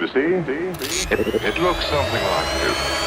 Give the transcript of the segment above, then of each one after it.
you see? It looks something like this.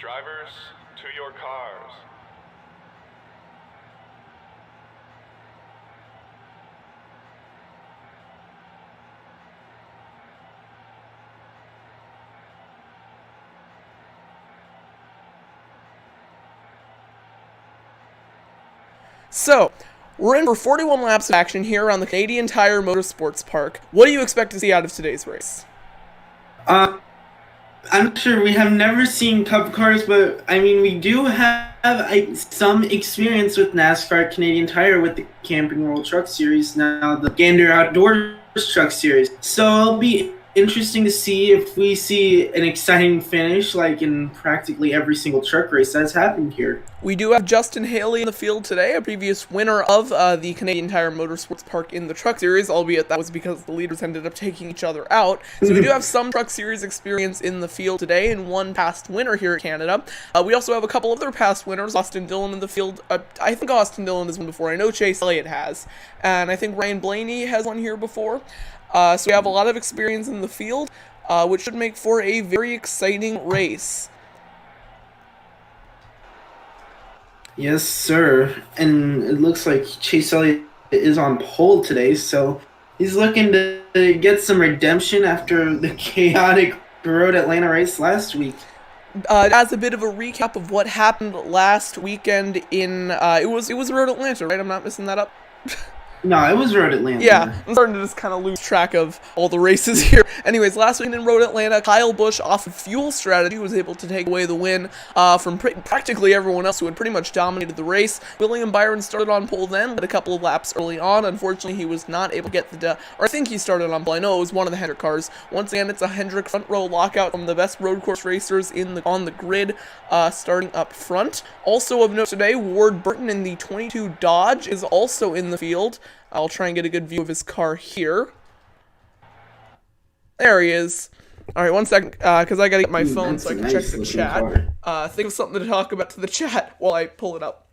Drivers, to your cars. So, we're in for 41 laps of action here on the Canadian Tire Motorsports Park. What do you expect to see out of today's race? I'm sure we have never seen Cup cars, but I mean, we do have some experience with NASCAR Canadian Tire with the Camping World Truck Series, now the Gander Outdoors Truck Series. So it'll be interesting to see if we see an exciting finish like in practically every single truck race that's happened here. We do have Justin Haley in the field today, a previous winner of the Canadian Tire Motorsports Park in the Truck Series, albeit that was because the leaders ended up taking each other out. So we do have some Truck Series experience in the field today, and one past winner here in Canada. We also have a couple other past winners, Austin Dillon in the field. I think Austin Dillon has won before. I know Chase Elliott has, and I think Ryan Blaney has won here before. So we have a lot of experience in the field, which should make for a very exciting race. Yes, sir. And it looks like Chase Elliott is on pole today, so he's looking to get some redemption after the chaotic Road Atlanta race last week. As a bit of a recap of what happened last weekend in it was Road Atlanta, right? I'm not missing that up. No, it was Road Atlanta. Yeah, I'm starting to just kind of lose track of all the races here. Anyways, last weekend in Road Atlanta, Kyle Busch, off of fuel strategy, was able to take away the win from practically everyone else who had pretty much dominated the race. William Byron started on pole then, but a couple of laps early on. Unfortunately, he was not able to get or I think he started on pole. I know it was one of the Hendrick cars. Once again, it's a Hendrick front row lockout from the best road course racers on the grid, starting up front. Also of note today, Ward Burton in the 22 Dodge is also in the field. I'll try and get a good view of his car here. There he is. Alright, one second, because I gotta get my phone so I can check the chat. Think of something to talk about to the chat while I pull it up.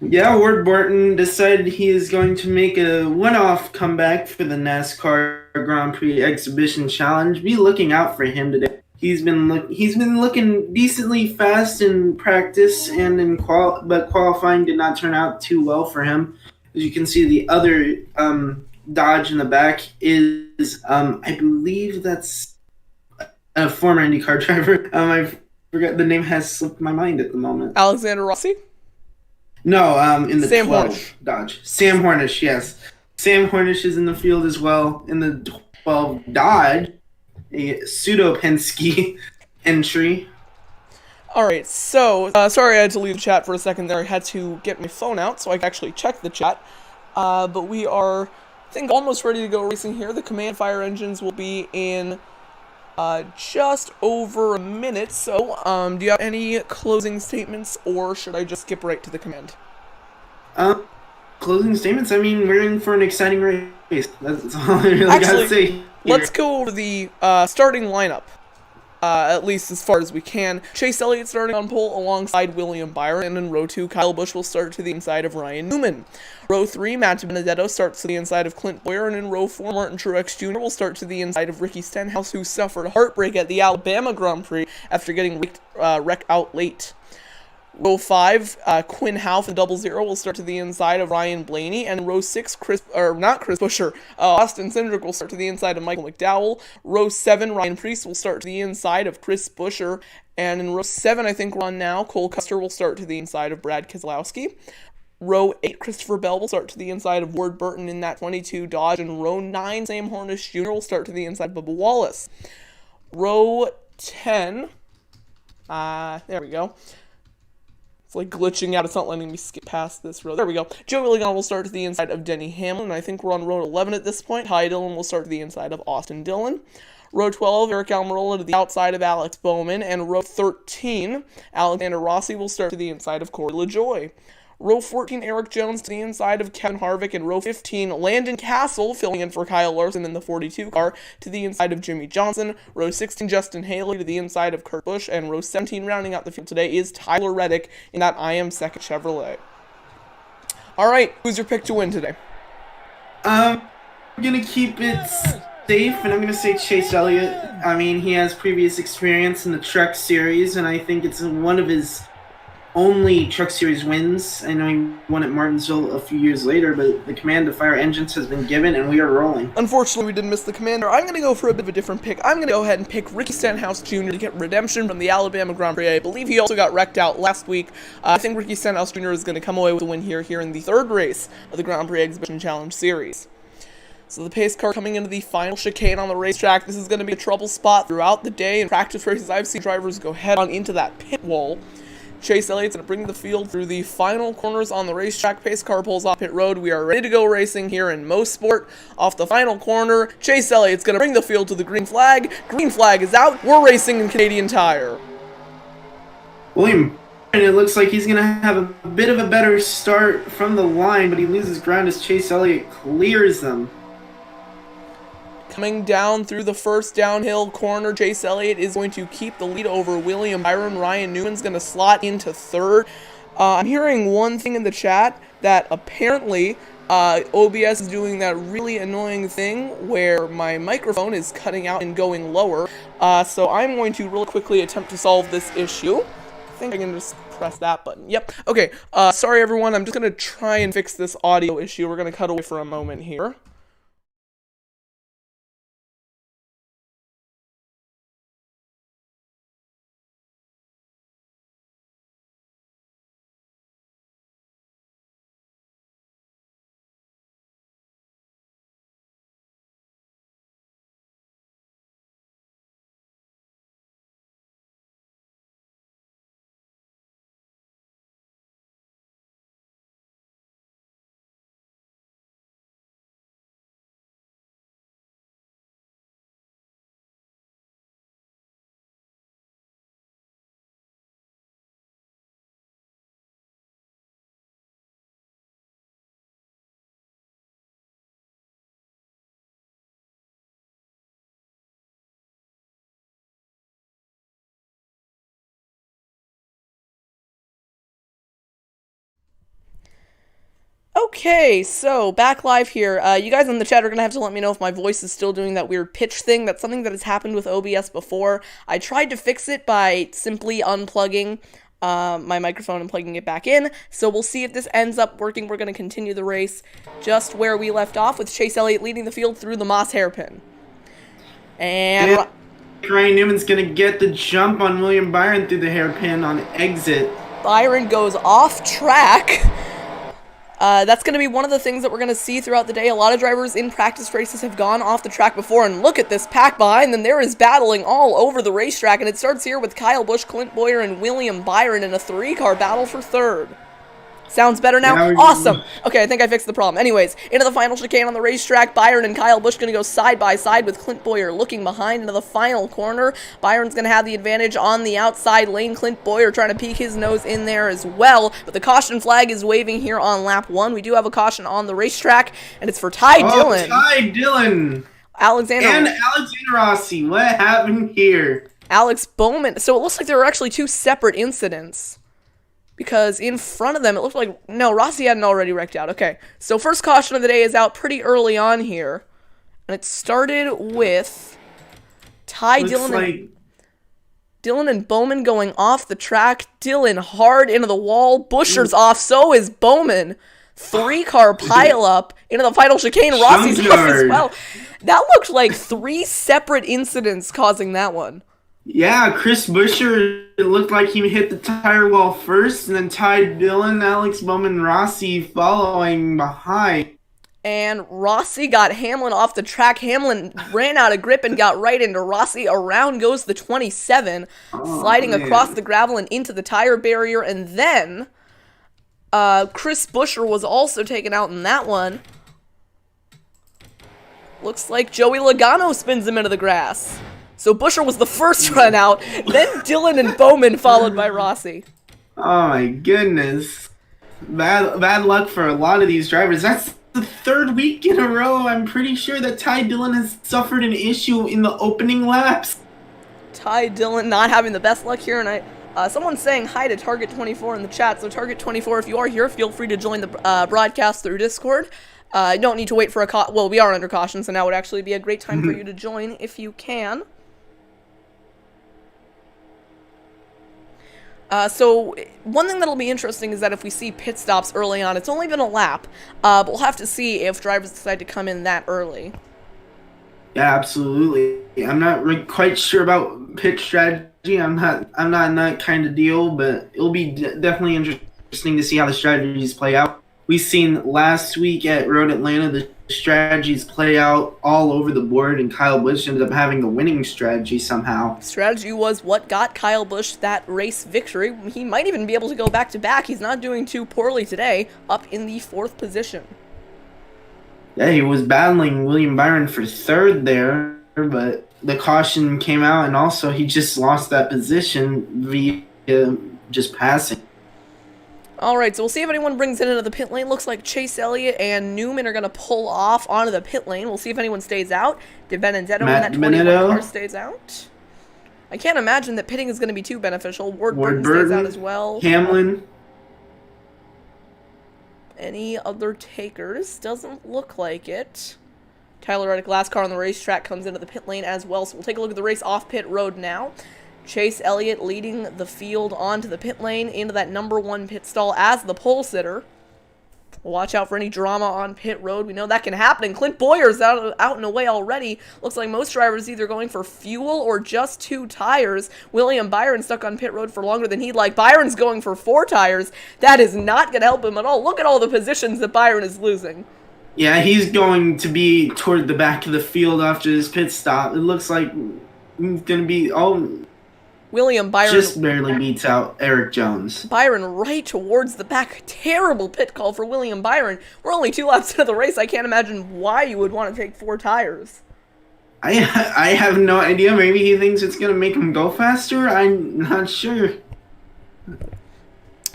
Yeah, Ward Burton decided he is going to make a one-off comeback for the NASCAR Grand-Prix Exhibition Challenge. Be looking out for him today. He's been looking decently fast in practice and in but qualifying did not turn out too well for him. As you can see, the other Dodge in the back is I believe that's a former IndyCar driver. I forgot the name has slipped my mind at the moment. Alexander Rossi? No, in the Sam 12 Hornish. Dodge. Sam Hornish, yes. Sam Hornish is in the field as well. In the 12 Dodge, a pseudo Penske entry. Alright, so, sorry I had to leave the chat for a second there. I had to get my phone out so I could actually check the chat. But we are, I think, almost ready to go racing here. The command fire engines will be in just over a minute. So, do you have any closing statements, or should I just skip right to the command? Closing statements? I mean, we're in for an exciting race. That's all I really gotta say here. Let's go over the starting lineup. At least as far as we can. Chase Elliott starting on pole alongside William Byron, and in row 2, Kyle Busch will start to the inside of Ryan Newman. Row 3, Matt Benedetto starts to the inside of Clint Boyer, and in row 4, Martin Truex Jr. will start to the inside of Ricky Stenhouse, who suffered heartbreak at the Alabama Grand Prix after getting wrecked out late. Row 5, Quinn Houff and 00 will start to the inside of Ryan Blaney, and in row 6, Austin Cindric will start to the inside of Michael McDowell. Row 7, Ryan Preece will start to the inside of Chris Buescher, and in row 7, I think we're on now, Cole Custer will start to the inside of Brad Keselowski. Row 8, Christopher Bell will start to the inside of Ward Burton in that 22 Dodge, and row 9, Sam Hornish Jr. will start to the inside of Bubba Wallace. Row 10, there we go. It's like glitching out. It's not letting me skip past this row. There we go. Joey Logano will start to the inside of Denny Hamlin. I think we're on row 11 at this point. Ty Dillon will start to the inside of Austin Dillon. Row 12, Eric Almirola to the outside of Alex Bowman. And row 13, Alexander Rossi will start to the inside of Corey LaJoie. Row 14, Eric Jones to the inside of Kevin Harvick. And row 15, Landon Castle filling in for Kyle Larson in the 42 car to the inside of Jimmy Johnson. Row 16, Justin Haley to the inside of Kurt Busch. And row 17, rounding out the field today, is Tyler Reddick in that I Am Second Chevrolet. Alright, who's your pick to win today? I'm going to keep it safe, and I'm going to say Chase Elliott. I mean, he has previous experience in the Truck Series, and I think it's one of his only Truck Series wins. I know he won at Martinsville a few years later, but the command to fire engines has been given, and we are rolling. Unfortunately, we didn't miss the commander. I'm going to go for a bit of a different pick. I'm going to go ahead and pick Ricky Stenhouse Jr. to get redemption from the Alabama Grand Prix. I believe he also got wrecked out last week. I think Ricky Stenhouse Jr. is going to come away with a win here in the third race of the Grand Prix Exhibition Challenge Series. So the pace car coming into the final chicane on the racetrack. This is going to be a trouble spot throughout the day. In practice races, I've seen drivers go head on into that pit wall. Chase Elliott's going to bring the field through the final corners on the racetrack. Pace car pulls off pit road. We are ready to go racing here in Motorsports. Off the final corner, Chase Elliott's going to bring the field to the green flag. Green flag is out. We're racing in Canadian Tire. William, and it looks like he's going to have a bit of a better start from the line, but he loses ground as Chase Elliott clears them. Coming down through the first downhill corner, Chase Elliott is going to keep the lead over William Byron. Ryan Newman's going to slot into third. I'm hearing one thing in the chat that apparently OBS is doing that really annoying thing where my microphone is cutting out and going lower. So I'm going to really quickly attempt to solve this issue. I think I can just press that button. Yep. Okay. Sorry, everyone. I'm just going to try and fix this audio issue. We're going to cut away for a moment here. Okay, so back live here. You guys in the chat are going to have to let me know if my voice is still doing that weird pitch thing. That's something that has happened with OBS before. I tried to fix it by simply unplugging my microphone and plugging it back in. So we'll see if this ends up working. We're going to continue the race just where we left off with Chase Elliott leading the field through the Moss hairpin. And Ryan Newman's going to get the jump on William Byron through the hairpin on exit. Byron goes off track. That's going to be one of the things that we're going to see throughout the day. A lot of drivers in practice races have gone off the track before, and look at this pack behind them. There is battling all over the racetrack, and it starts here with Kyle Busch, Clint Bowyer, and William Byron in a three-car battle for third. Sounds better now? Awesome! Okay, I think I fixed the problem. Anyways, into the final chicane on the racetrack. Byron and Kyle Busch going to go side by side with Clint Bowyer looking behind into the final corner. Byron's going to have the advantage on the outside lane. Clint Bowyer trying to peek his nose in there as well. But the caution flag is waving here on lap 1. We do have a caution on the racetrack, and it's for Ty Dillon. Ty Dillon! Alexander Rossi. What happened here? Alex Bowman. So it looks like there were actually two separate incidents. Because in front of them, it looked like... No, Rossi hadn't already wrecked out. Okay, so first caution of the day is out pretty early on here. And it started with Ty Dillon, Dillon and Bowman going off the track. Dillon hard into the wall. Buscher's off, so is Bowman. Three-car pile-up into the final chicane. Rossi's off as well. That looked like three separate incidents causing that one. Yeah, Chris Buescher, it looked like he hit the tire wall first, and then Ty Dillon, Alex Bowman, Rossi following behind. And Rossi got Hamlin off the track. Hamlin ran out of grip and got right into Rossi. Around goes the 27, sliding across the gravel and into the tire barrier. And then Chris Buescher was also taken out in that one. Looks like Joey Logano spins him into the grass. So Buescher was the first run out, then Dillon and Bowman followed by Rossi. Oh my goodness. Bad luck for a lot of these drivers. That's the third week in a row. I'm pretty sure that Ty Dillon has suffered an issue in the opening laps. Ty Dillon not having the best luck here tonight. Someone's saying hi to Target24 in the chat. So Target24, if you are here, feel free to join the broadcast through Discord. You don't need to wait for a well, we are under caution, so now would actually be a great time for you to join if you can. So one thing that'll be interesting is that if we see pit stops early on, it's only been a lap, but we'll have to see if drivers decide to come in that early. Yeah, absolutely. I'm not quite sure about pit strategy. I'm not in that kind of deal, but it'll be definitely interesting to see how the strategies play out. We've seen last week at Road Atlanta the strategies play out all over the board, and Kyle Busch ended up having the winning strategy somehow. Strategy was what got Kyle Busch that race victory. He might even be able to go back-to-back. He's not doing too poorly today, up in the 4th position. Yeah, he was battling William Byron for 3rd there, but the caution came out, and also he just lost that position via just passing. Alright, so we'll see if anyone brings it into the pit lane. Looks like Chase Elliott and Newman are going to pull off onto the pit lane. We'll see if anyone stays out. Did Benedetto in that 21 car stays out? I can't imagine that pitting is going to be too beneficial. Ward Burton stays out as well. Hamlin. Any other takers? Doesn't look like it. Tyler Reddick, last car on the racetrack, comes into the pit lane as well. So we'll take a look at the race off pit road now. Chase Elliott leading the field onto the pit lane into that number 1 pit stall as the pole sitter. Watch out for any drama on pit road. We know that can happen. And Clint Bowyer's out and away already. Looks like most drivers either going for fuel or just 2 tires. William Byron stuck on pit road for longer than he'd like. Byron's going for 4 tires. That is not going to help him at all. Look at all the positions that Byron is losing. Yeah, he's going to be toward the back of the field after his pit stop. It looks like he's going to be... William Byron just barely beats out Eric Jones. Byron right towards the back. Terrible pit call for William Byron. We're only 2 laps into the race. I can't imagine why you would want to take 4 tires. I have no idea. Maybe he thinks it's going to make him go faster. I'm not sure.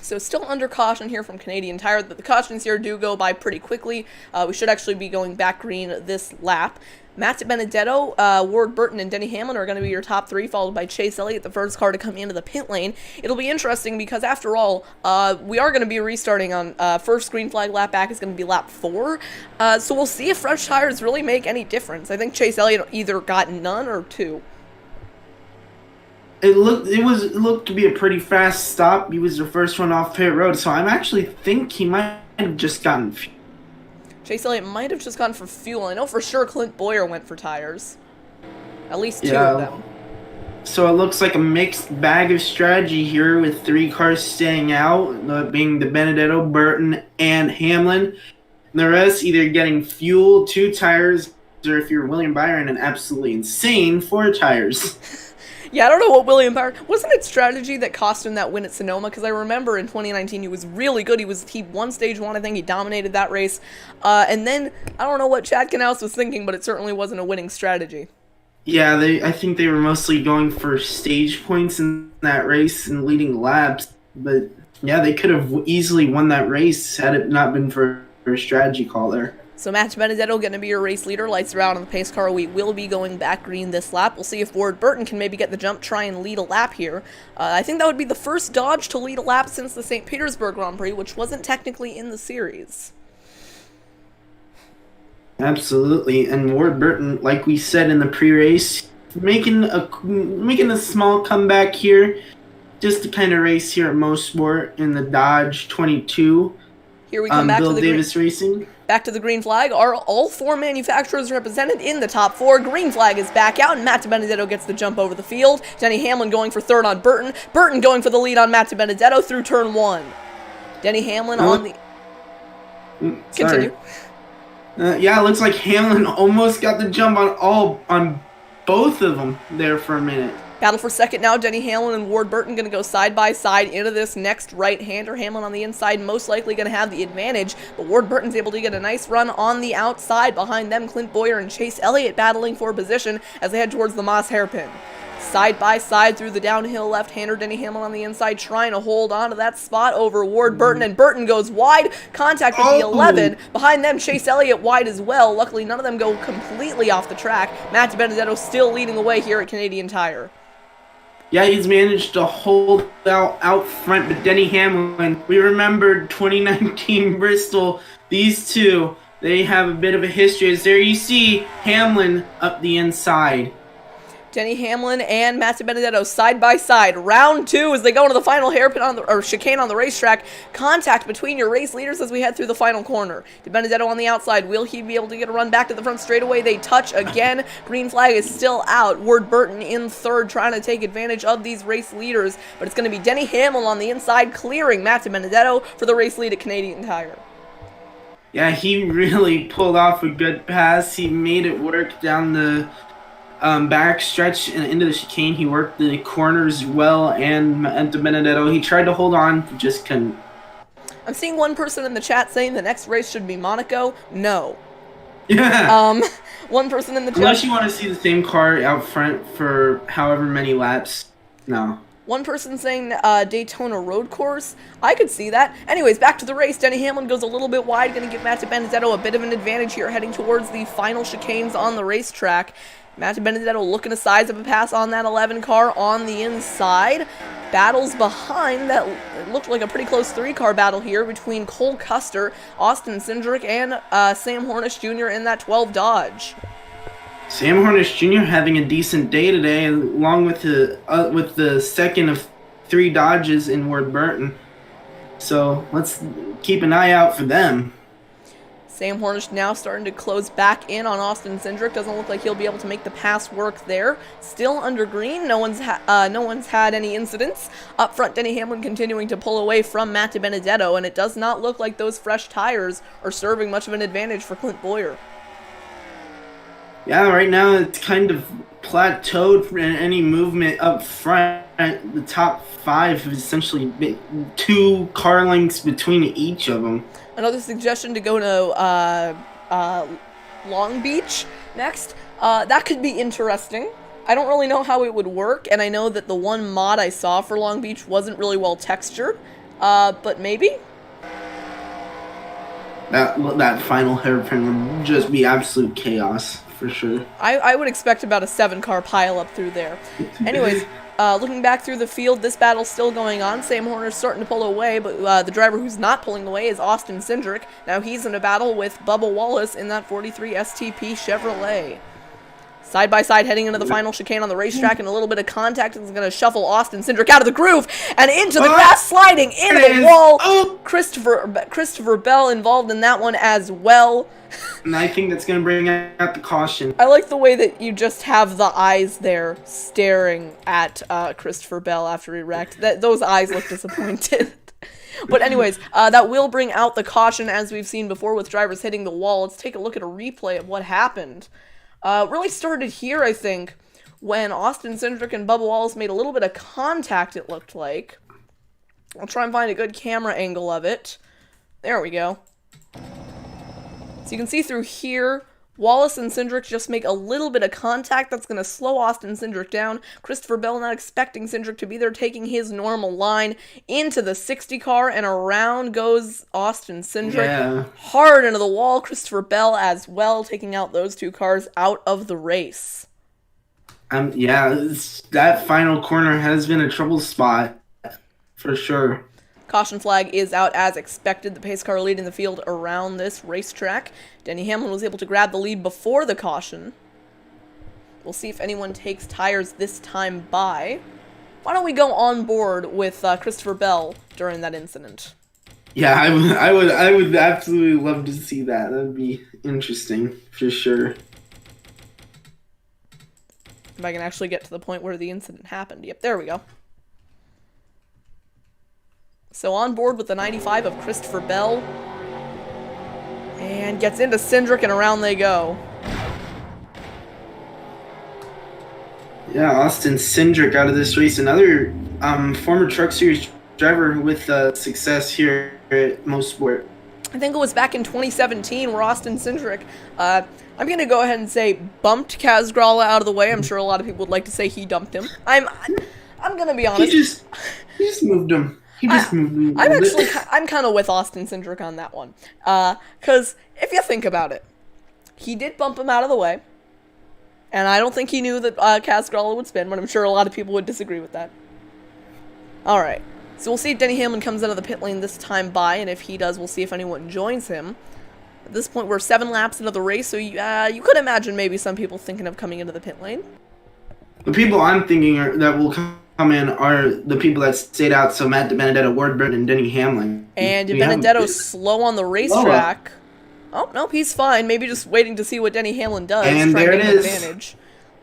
So still under caution here from Canadian Tire, but the cautions here do go by pretty quickly. We should actually be going back green this lap. Matt Benedetto, Ward Burton, and Denny Hamlin are going to be your top three, followed by Chase Elliott, the first car to come into the pit lane. It'll be interesting because, after all, we are going to be restarting on first green flag lap back is going to be lap 4. So we'll see if fresh tires really make any difference. I think Chase Elliott either got none or 2. It looked to be a pretty fast stop. He was the first one off pit road, so I actually think he might have just gotten. Chase Elliott might have just gone for fuel. I know for sure Clint Boyer went for tires. At least 2 of them. So it looks like a mixed bag of strategy here with 3 cars staying out, being the Benedetto, Burton, and Hamlin. And the rest either getting fuel, 2 tires, or if you're William Byron, an absolutely insane 4 tires. Yeah, I don't know what William Byron... Wasn't it strategy that cost him that win at Sonoma? Because I remember in 2019 he was really good. He won Stage 1, I think. He dominated that race. And then, I don't know what Chad Knaus was thinking, but it certainly wasn't a winning strategy. Yeah, I think they were mostly going for stage points in that race and leading laps. But, yeah, they could have easily won that race had it not been for a strategy call there. So Matt Benedetto going to be your race leader. Lights are out on the pace car. We will be going back green this lap. We'll see if Ward Burton can maybe get the jump, try and lead a lap here. I think that would be the first Dodge to lead a lap since the St. Petersburg Grand-Prix, which wasn't technically in the series. Absolutely, and Ward Burton, like we said in the pre-race, making a small comeback here, just to kind of race here at Motorsports in the Dodge 22. Here we come back Bill to the Davis Racing. Back to the green flag. Are all 4 manufacturers represented in the top 4? Green flag is back out, and Matt Benedetto gets the jump over the field. Denny Hamlin going for 3rd on Burton. Burton going for the lead on Matt Benedetto through turn 1. Denny Hamlin on the... Continue. Yeah, it looks like Hamlin almost got the jump on both of them there for a minute. Battle for second now. Denny Hamlin and Ward Burton going to go side by side into this next right-hander. Hamlin on the inside, most likely going to have the advantage, but Ward Burton's able to get a nice run on the outside. Behind them, Clint Boyer and Chase Elliott battling for position as they head towards the Moss hairpin. Side by side through the downhill left-hander, Denny Hamlin on the inside trying to hold on to that spot over Ward Burton, and Burton goes wide. Contact with the 11. Behind them, Chase Elliott wide as well. Luckily, none of them go completely off the track. Matt Benedetto still leading the way here at Canadian Tire. Yeah, he's managed to hold out front, but Denny Hamlin, we remembered 2019 Bristol, these two, they have a bit of a history. As there you see Hamlin up the inside. Denny Hamlin and Matt Benedetto side by side. Round 2 as they go into the final hairpin or chicane on the racetrack. Contact between your race leaders as we head through the final corner. Benedetto on the outside. Will he be able to get a run back to the front straightaway? They touch again. Green flag is still out. Ward Burton in 3rd trying to take advantage of these race leaders. But it's going to be Denny Hamlin on the inside clearing Matt Benedetto for the race lead at Canadian Tire. Yeah, he really pulled off a good pass. He made it work down the back stretch and into the chicane. He worked the corners well, and Benedetto, he tried to hold on, but just couldn't. I'm seeing one person in the chat saying the next race should be Monaco. No. Yeah. One person in the chat. Unless you want to see the same car out front for however many laps. No. One person saying Daytona road course. I could see that. Anyways, back to the race. Denny Hamlin goes a little bit wide, going to give Matt Benedetto a bit of an advantage here, heading towards the final chicanes on the racetrack. Matt Benedetto looking to size up a pass on that 11 car on the inside. Battles behind that. It looked like a pretty close 3-car battle here between Cole Custer, Austin Cindric, and Sam Hornish Jr. in that 12 Dodge. Sam Hornish Jr. having a decent day today, along with the second of 3 Dodges in Ward Burton. So let's keep an eye out for them. Sam Hornish now starting to close back in on Austin Cindric. Doesn't look like he'll be able to make the pass work there. Still under green. No one's had any incidents. Up front, Denny Hamlin continuing to pull away from Matt Benedetto, and it does not look like those fresh tires are serving much of an advantage for Clint Boyer. Yeah, right now it's kind of plateaued for any movement up front. The top 5 is essentially 2 car lengths between each of them. Another suggestion to go to Long Beach next. That could be interesting. I don't really know how it would work, and I know that the one mod I saw for Long Beach wasn't really well textured, but maybe? that final hairpin would just be absolute chaos for sure. I would expect about a 7-car pileup through there. Anyways, looking back through the field, this battle's still going on. Sam Horner's starting to pull away, but the driver who's not pulling away is Austin Cindric. Now he's in a battle with Bubba Wallace in that 43 STP Chevrolet. Side by side heading into the final chicane on the racetrack, and a little bit of contact is going to shuffle Austin Cindric out of the groove and into the grass, sliding into the wall. Christopher Bell involved in that one as well. And I think that's going to bring out the caution. I like the way that you just have the eyes there staring at Christopher Bell after he wrecked. Those eyes look disappointed. But anyways, that will bring out the caution as we've seen before with drivers hitting the wall. Let's take a look at a replay of what happened. Really started here, I think, when Austin Cindric and Bubba Wallace made a little bit of contact, it looked like. I'll try and find a good camera angle of it. There we go. So you can see through here, Wallace and Cindric just make a little bit of contact. That's going to slow Austin Cindric down. Christopher Bell not expecting Cindric to be there, taking his normal line into the 60 car, and around goes Austin Cindric. Hard into the wall. Christopher Bell as well, taking out those 2 cars out of the race. That final corner has been a trouble spot for sure. Caution flag is out as expected. The pace car leading the field around this racetrack. Denny Hamlin was able to grab the lead before the caution. We'll see if anyone takes tires this time by. Why don't we go on board with Christopher Bell during that incident? Yeah, I would absolutely love to see that. That'd be interesting for sure. If I can actually get to the point where the incident happened. Yep, there we go. So on board with the 95 of Christopher Bell. And gets into Cindric, and around they go. Yeah, Austin Cindric out of this race. Another former Truck Series driver with success here at Motorsports. I think it was back in 2017 where Austin Cindric, I'm going to go ahead and say, bumped Kaz Grala out of the way. I'm sure a lot of people would like to say he dumped him. I'm going to be honest. He just moved him. I'm kind of with Austin Cindric on that one. Because if you think about it, he did bump him out of the way. And I don't think he knew that Kaz Grala would spin, but I'm sure a lot of people would disagree with that. Alright. So we'll see if Denny Hamlin comes out of the pit lane this time by, and if he does, we'll see if anyone joins him. At this point, we're 7 laps into the race, so you could imagine maybe some people thinking of coming into the pit lane. The people I'm thinking that will come in are the people that stayed out, so Matt DiBenedetto, Ward Burton, and Denny Hamlin. And DiBenedetto's slow on the racetrack. Oh, nope, he's fine. Maybe just waiting to see what Denny Hamlin does. And there it is. Advantage.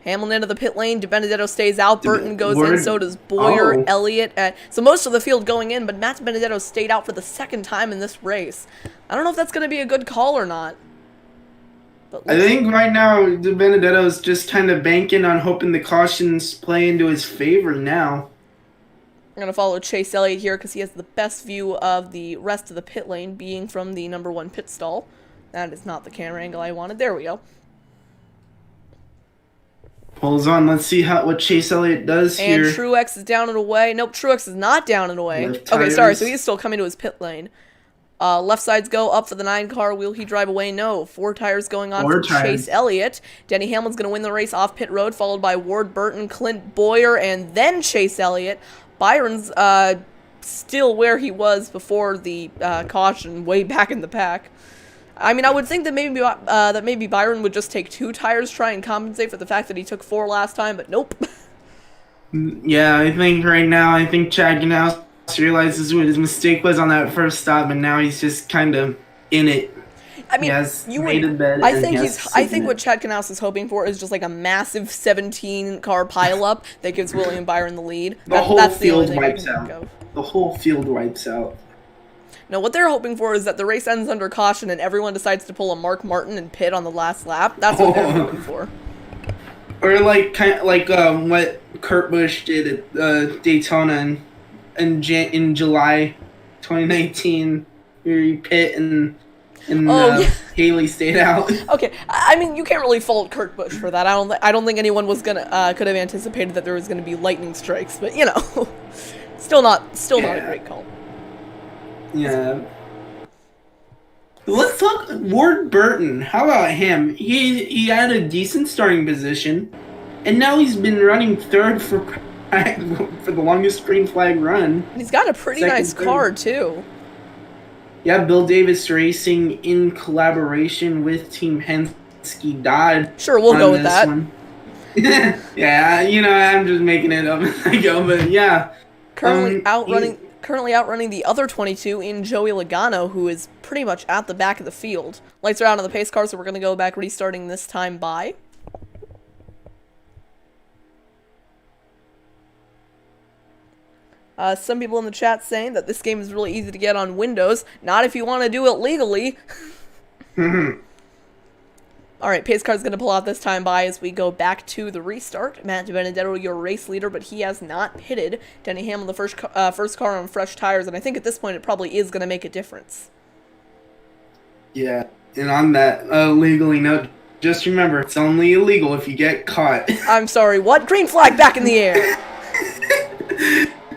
Hamlin into the pit lane. DiBenedetto stays out. Burton goes in. So does Boyer, Elliott. So most of the field going in, but Matt DiBenedetto stayed out for the 2nd time in this race. I don't know if that's going to be a good call or not. But I think right now DiBenedetto's just kind of banking on hoping the cautions play into his favor now. I'm going to follow Chase Elliott here because he has the best view of the rest of the pit lane, being from the number 1 pit stall. That is not the camera angle I wanted. There we go. Pulls on. Let's see what Chase Elliott does here. And Truex is down and away. Nope, Truex is not down and away. Okay, sorry. So he's still coming to his pit lane. Left sides go up for the 9 car. Will he drive away? No. 4 tires going on for Chase Elliott. Denny Hamlin's going to win the race off pit road, followed by Ward Burton, Clint Boyer, and then Chase Elliott. Byron's still where he was before the caution, way back in the pack. I mean, I would think that maybe Byron would just take 2 tires, try and compensate for the fact that he took 4 last time, but nope. Yeah, I think right now, Chad Knaus realizes what his mistake was on that first stop, and now he's just kind of in it. I mean, I think what Chad Knaus is hoping for is just like a massive 17-car pileup that gives William Byron the lead. The whole field wipes out. The whole field wipes out. No, what they're hoping for is that the race ends under caution and everyone decides to pull a Mark Martin and pit on the last lap. That's what they're hoping for. Or like what Kurt Busch did at Daytona in July 2019, where he pit and Haley stayed out. Okay, I mean, you can't really fault Kurt Busch for that. I don't think anyone was could have anticipated that there was gonna be lightning strikes, but you know, still not a great call. Yeah. Let's talk Ward Burton. How about him? He had a decent starting position, and now he's been running third for the longest green flag run. And he's got a pretty nice car too. Yeah, Bill Davis Racing in collaboration with Team Penske Dodge. Sure, we'll go with that. Yeah, you know, I'm just making it up as I go, but yeah. Currently outrunning the other 22 in Joey Logano, who is pretty much at the back of the field. Lights are out on the pace car, so we're going to go back restarting this time by. Some people in the chat saying that this game is really easy to get on Windows. Not if you want to do it legally. Alright, pace car's going to pull out this time by as we go back to the restart. Matt DiBenedetto, your race leader, but he has not pitted. Denny Hamlin, the first car on fresh tires, and I think at this point it probably is going to make a difference. Yeah, and on that legally note, just remember, it's only illegal if you get caught. I'm sorry, what? Green flag back in the air!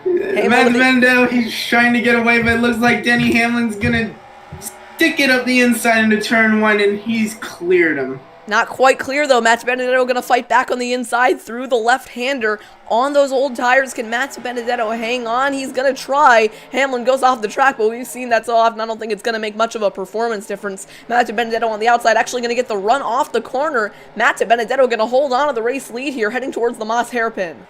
Matt DiBenedetto, he's trying to get away, but it looks like Denny Hamlin's gonna stick it up the inside into turn one, and he's cleared him. Not quite clear, though. Matt DiBenedetto gonna fight back on the inside through the left-hander. On those old tires, can Matt DiBenedetto hang on? He's gonna try. Hamlin goes off the track, but we've seen that so often, I don't think it's gonna make much of a performance difference. Matt DiBenedetto on the outside, actually gonna get the run off the corner. Matt DiBenedetto gonna hold on to the race lead here, heading towards the Moss hairpin.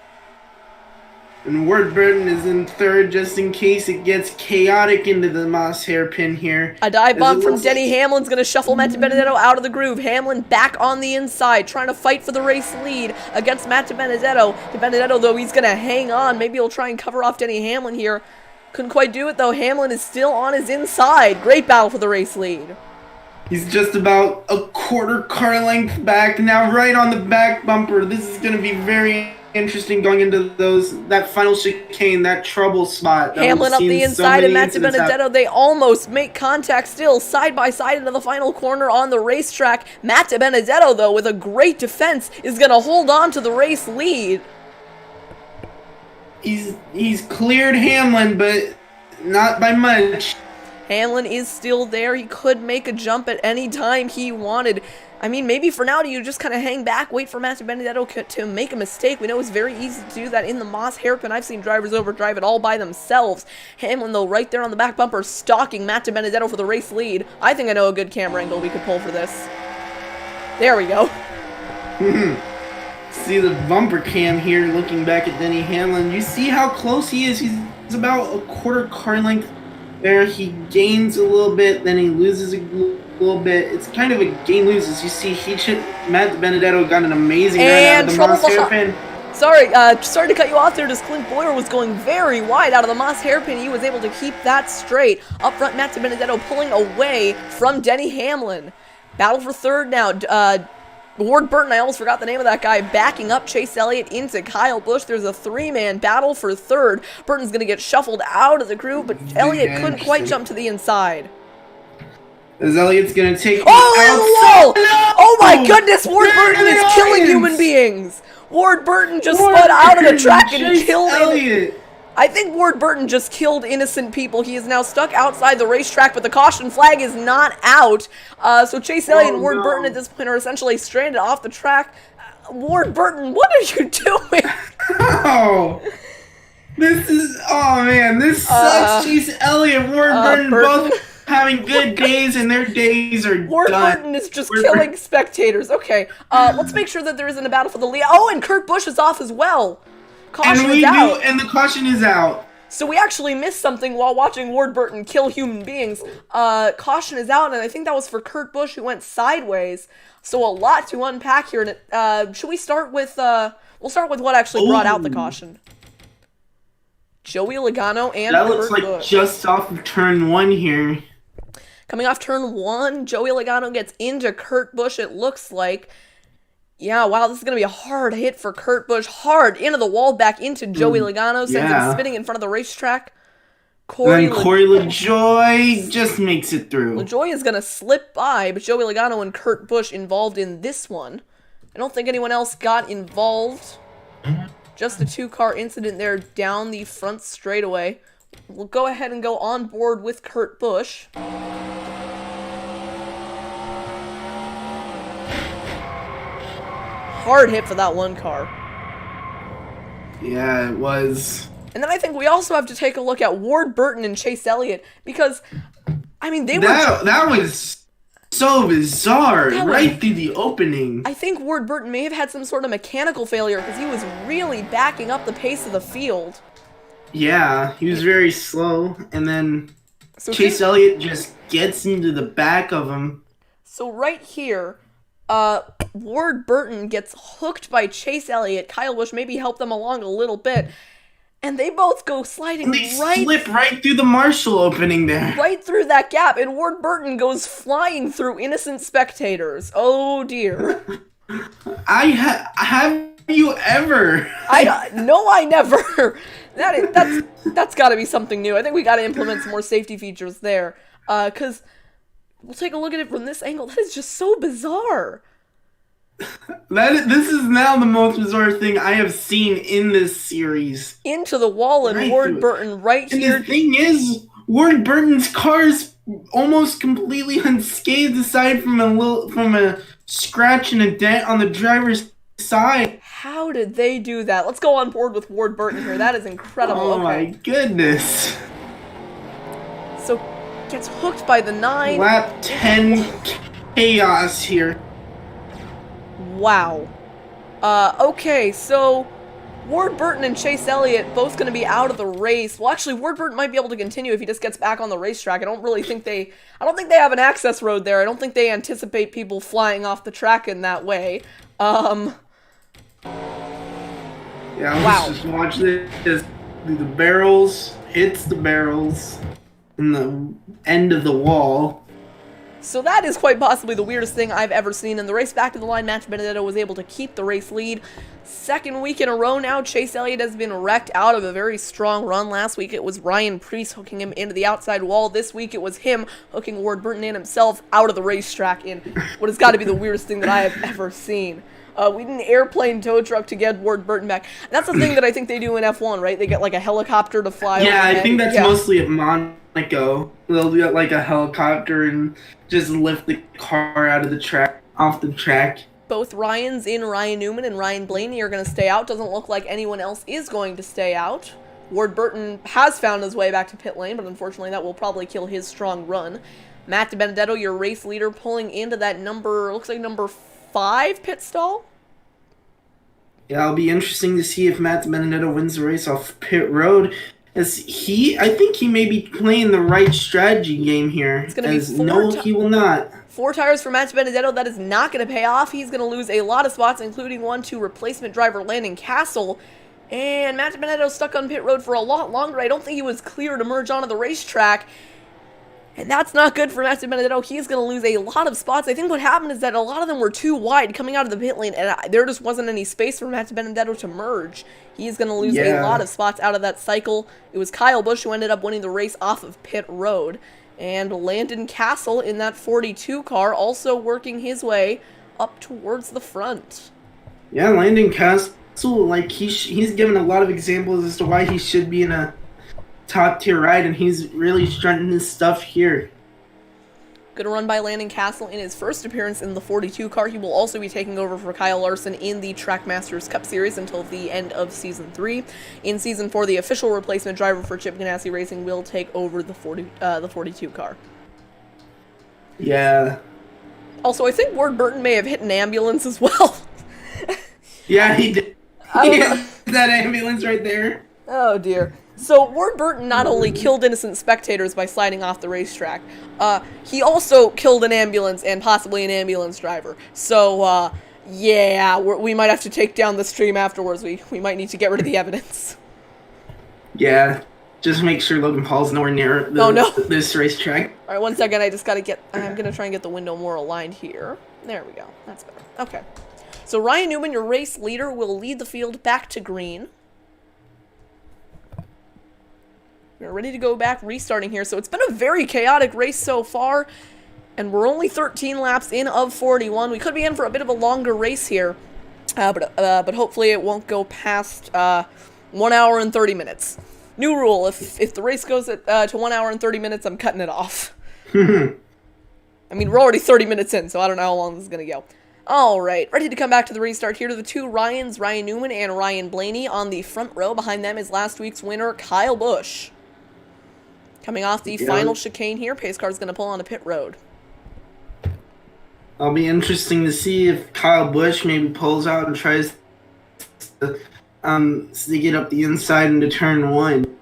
And Ward Burton is in third just in case it gets chaotic into the Moss hairpin here. A dive bomb from Denny Hamlin's going to shuffle Matt DiBenedetto out of the groove. Hamlin back on the inside, trying to fight for the race lead against Matt DiBenedetto. DiBenedetto, though, he's going to hang on. Maybe he'll try and cover off Denny Hamlin here. Couldn't quite do it, though. Hamlin is still on his inside. Great battle for the race lead. He's just about a quarter car length back, now right on the back bumper. This is going to be very interesting going into that final chicane, that trouble spot. Hamlin up the inside and Matt DiBenedetto, they almost make contact still, side by side into the final corner on the racetrack. Matt DiBenedetto, though, with a great defense, is going to hold on to the race lead. He's cleared Hamlin, but not by much. Hamlin is still there. He could make a jump at any time he wanted. I mean, maybe for now, do you just kind of hang back, wait for Matt DiBenedetto to make a mistake? We know it's very easy to do that in the Moss hairpin. I've seen drivers overdrive it all by themselves. Hamlin, though, right there on the back bumper, stalking Matt DiBenedetto for the race lead. I think I know a good camera angle we could pull for this. There we go. See the bumper cam here, looking back at Denny Hamlin. You see how close he is. He's about a quarter car length there. He gains a little bit, then he loses a little bit. It's kind of a gain-lose. As you see, Matt DiBenedetto got an amazing run out of the Moss hairpin. Sorry to cut you off there. Just Clint Boyer was going very wide out of the Moss hairpin. He was able to keep that straight. Up front, Matt DiBenedetto pulling away from Denny Hamlin. Battle for third now. Ward Burton, I almost forgot the name of that guy, backing up Chase Elliott into Kyle Busch. There's a three-man battle for third. Burton's going to get shuffled out of the groove, but Elliott couldn't quite jump to the inside. As Elliott's going to take whoa! No! Oh my goodness, Ward Burton is killing human beings! Ward Burton just spun out of the track and killed Elliott. I think Ward Burton just killed innocent people. He is now stuck outside the racetrack, but the caution flag is not out. So Chase Elliott and Ward Burton at this point are essentially stranded off the track. Ward Burton, what are you doing? Oh, this sucks. Chase Elliott, Ward Burton, both having good days, and their days are Ward done. Burton is just killing spectators. Okay, let's make sure that there isn't a battle for the lead. Oh, and Kurt Busch is off as well. Caution is out. And the caution is out. So we actually missed something while watching Ward Burton kill human beings. Caution is out, and I think that was for Kurt Busch, who went sideways. So a lot to unpack here. And should we start with? We'll start with what actually brought out the caution. Joey Logano and that looks Kurt like Busch. Just off of turn one here. Coming off turn one, Joey Logano gets into Kurt Busch. It looks like. Yeah, wow, this is going to be a hard hit for Kurt Busch. Hard into the wall, back into Joey Logano, sends him spinning in front of the racetrack. Corey LaJoie just makes it through. LaJoie is going to slip by, but Joey Logano and Kurt Busch involved in this one. I don't think anyone else got involved. Just a two-car incident there down the front straightaway. We'll go ahead and go on board with Kurt Busch. hard hit for that one car. Yeah, it was. And then I think we also have to take a look at Ward Burton and Chase Elliott because, I mean, that was so bizarre right through the opening. I think Ward Burton may have had some sort of mechanical failure because he was really backing up the pace of the field. Yeah, he was very slow, and then Chase Elliott just gets into the back of him. So right here, Ward Burton gets hooked by Chase Elliott. Kyle Busch maybe helped them along a little bit. And they both go sliding and they slip right through the Marshall opening there. Right through that gap, and Ward Burton goes flying through innocent spectators. Oh dear. Have you ever? No, I never. That's got to be something new. I think we got to implement some more safety features there. Because we'll take a look at it from this angle. That is just so bizarre. This is now the most bizarre thing I have seen in this series. Into the wall and Ward Burton right here. And the thing is, Ward Burton's car is almost completely unscathed aside from a scratch and a dent on the driver's side. How did they do that? Let's go on board with Ward Burton here. That is incredible. Oh my goodness. So, gets hooked by the 9. Lap 10 chaos here. Wow. Okay, so Ward Burton and Chase Elliott both going to be out of the race. Well, actually, Ward Burton might be able to continue if he just gets back on the racetrack. I don't think they have an access road there. I don't think they anticipate people flying off the track in that way. Yeah, let's just watch this. The barrels hits the barrels in the end of the wall. So that is quite possibly the weirdest thing I've ever seen. In the race back to the line, Matt Benedetto was able to keep the race lead. Second week in a row now, Chase Elliott has been wrecked out of a very strong run. Last week it was Ryan Preece hooking him into the outside wall. This week it was him hooking Ward Burton and himself out of the racetrack in what has got to be the weirdest thing that I have ever seen. We need an airplane tow truck to get Ward Burton back. That's the thing that I think they do in F1, right? They get like a helicopter to fly over. Yeah, I think that's mostly at Monaco. They'll do like a helicopter and just lift the car out of the track, off the track. Both Ryans in, Ryan Newman and Ryan Blaney, are going to stay out. Doesn't look like anyone else is going to stay out. Ward Burton has found his way back to pit lane, but unfortunately that will probably kill his strong run. Matt DiBenedetto, your race leader, pulling into that looks like number 5 pit stall. Yeah, it'll be interesting to see if Matt DiBenedetto wins the race off pit road. I think he may be playing the right strategy game here. It's going to be no, he will not. 4 tires for Matt DiBenedetto. That is not going to pay off. He's going to lose a lot of spots, including one to replacement driver Landon Castle. And Matt DiBenedetto stuck on pit road for a lot longer. I don't think he was clear to merge onto the racetrack. And that's not good for Matt DiBenedetto. He's going to lose a lot of spots. I think what happened is that a lot of them were too wide coming out of the pit lane, and there just wasn't any space for Matt DiBenedetto to merge. He's going to lose a lot of spots out of that cycle. It was Kyle Busch who ended up winning the race off of pit road. And Landon Castle in that 42 car also working his way up towards the front. Yeah, Landon Castle, like he's given a lot of examples as to why he should be in a top tier ride, and he's really strutting his stuff here. Good run by Landon Castle in his first appearance in the 42 car. He will also be taking over for Kyle Larson in the Trackmasters Cup Series until the end of Season 3. In Season 4, the official replacement driver for Chip Ganassi Racing will take over the 42 car. Yeah. Also, I think Ward Burton may have hit an ambulance as well. Yeah, he did. That ambulance right there. Oh, dear. So, Ward Burton not only killed innocent spectators by sliding off the racetrack, he also killed an ambulance and possibly an ambulance driver. So, yeah, we might have to take down the stream afterwards. We might need to get rid of the evidence. Yeah, just make sure Logan Paul's nowhere near this racetrack. All right, 1 second. I just got to I'm going to try and get the window more aligned here. There we go. That's better. Okay. So, Ryan Newman, your race leader, will lead the field back to green. We're ready to go back, restarting here. So it's been a very chaotic race so far, and we're only 13 laps in of 41. We could be in for a bit of a longer race here, but hopefully it won't go past 1 hour and 30 minutes. New rule: if the race goes to 1 hour and 30 minutes, I'm cutting it off. I mean, we're already 30 minutes in, so I don't know how long this is gonna go. All right, ready to come back to the restart. Here to the two Ryans, Ryan Newman and Ryan Blaney on the front row. Behind them is last week's winner, Kyle Busch. Coming off the final chicane here, pace car is going to pull onto pit road. It'll be interesting to see if Kyle Busch maybe pulls out and tries to get up the inside into turn 1.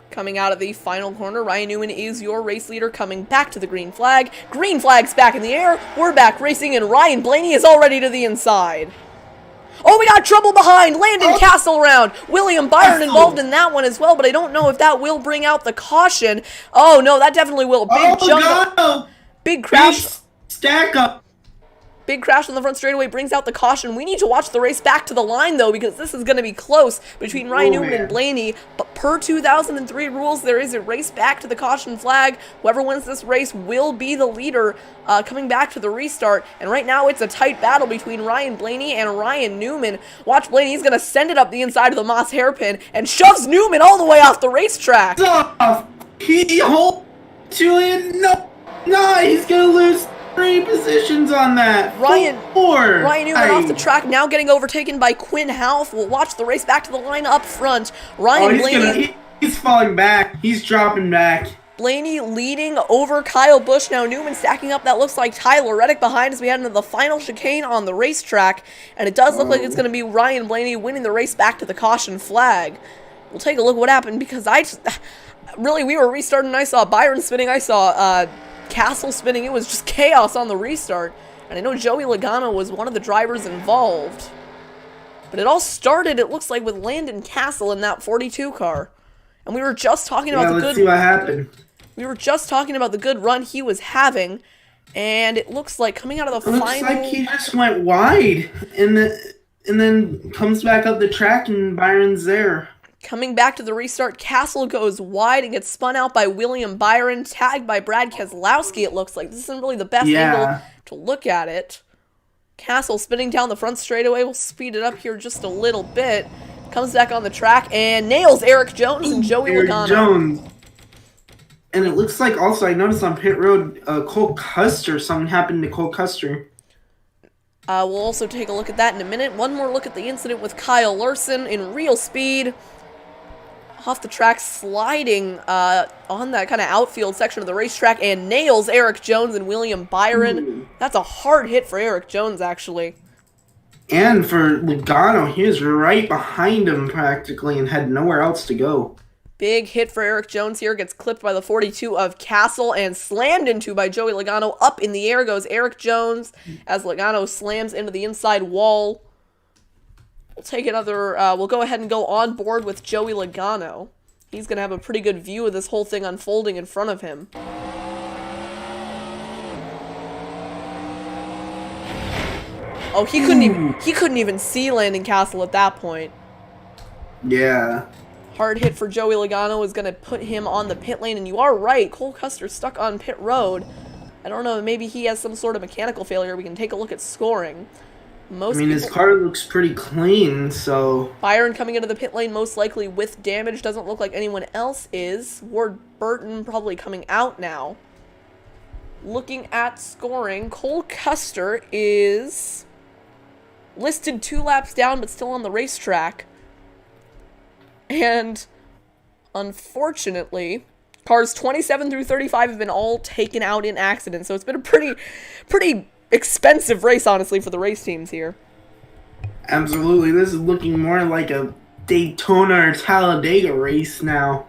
Coming out of the final corner, Ryan Newman is your race leader coming back to the green flag. Green flag's back in the air. We're back racing, and Ryan Blaney is already to the inside. Oh, we got trouble behind. Landon Castle round. William Byron involved in that one as well, but I don't know if that will bring out the caution. Oh, no, that definitely will. Big jump. No. Big crash. Stack up. Big crash on the front straightaway brings out the caution. We need to watch the race back to the line, though, because this is going to be close between Ryan Newman and Blaney. But per 2003 rules, there is a race back to the caution flag. Whoever wins this race will be the leader coming back to the restart. And right now, it's a tight battle between Ryan Blaney and Ryan Newman. Watch Blaney. He's going to send it up the inside of the Moss hairpin and shoves Newman all the way off the racetrack. He holds to it. No, he's going to lose 3 positions on that. Ryan Newman off off the track, now getting overtaken by Quinn Half. We'll watch the race back to the line up front. Ryan Blaney. He's falling back. He's dropping back. Blaney leading over Kyle Busch. Now Newman stacking up. That looks like Tyler Reddick behind as we head into the final chicane on the racetrack. And it does look like it's going to be Ryan Blaney winning the race back to the caution flag. We'll take a look at what happened because we were restarting and I saw Byron spinning. I saw Castle spinning. It was just chaos on the restart, and I know Joey Logano was one of the drivers involved, but it all started, it looks like, with Landon Castle in that 42 car, and we were just talking about let's see what happened. We were just talking about the good run he was having, and it looks like coming out of the final. Looks like he just went wide, and then comes back up the track, and Byron's there. Coming back to the restart, Castle goes wide and gets spun out by William Byron, tagged by Brad Keselowski, it looks like. This isn't really the best angle to look at it. Castle spinning down the front straightaway. We'll speed it up here just a little bit. Comes back on the track and nails Eric Jones and Joey Logano. Jones. And it looks like also, I noticed on pit road, Cole Custer, something happened to Cole Custer. We'll also take a look at that in a minute. One more look at the incident with Kyle Larson in real speed. Off the track, sliding on that kind of outfield section of the racetrack and nails Eric Jones and William Byron. That's a hard hit for Eric Jones, actually. And for Logano, he was right behind him practically and had nowhere else to go. Big hit for Eric Jones here. Gets clipped by the 42 of Castle and slammed into by Joey Logano. Up in the air goes Eric Jones as Logano slams into the inside wall. We'll take another, we'll go ahead and go on board with Joey Logano. He's going to have a pretty good view of this whole thing unfolding in front of him. Oh, he couldn't even see Landon Castle at that point. Yeah. Hard hit for Joey Logano is going to put him on the pit lane, and you are right, Cole Custer stuck on pit road. I don't know, maybe he has some sort of mechanical failure. We can take a look at scoring. His car looks pretty clean, so... Byron coming into the pit lane most likely with damage. Doesn't look like anyone else is. Ward Burton probably coming out now. Looking at scoring, Cole Custer is listed 2 laps down, but still on the racetrack. And unfortunately, cars 27 through 35 have been all taken out in accidents. So it's been a pretty expensive race, honestly, for the race teams here. Absolutely. This is looking more like a Daytona or Talladega race now.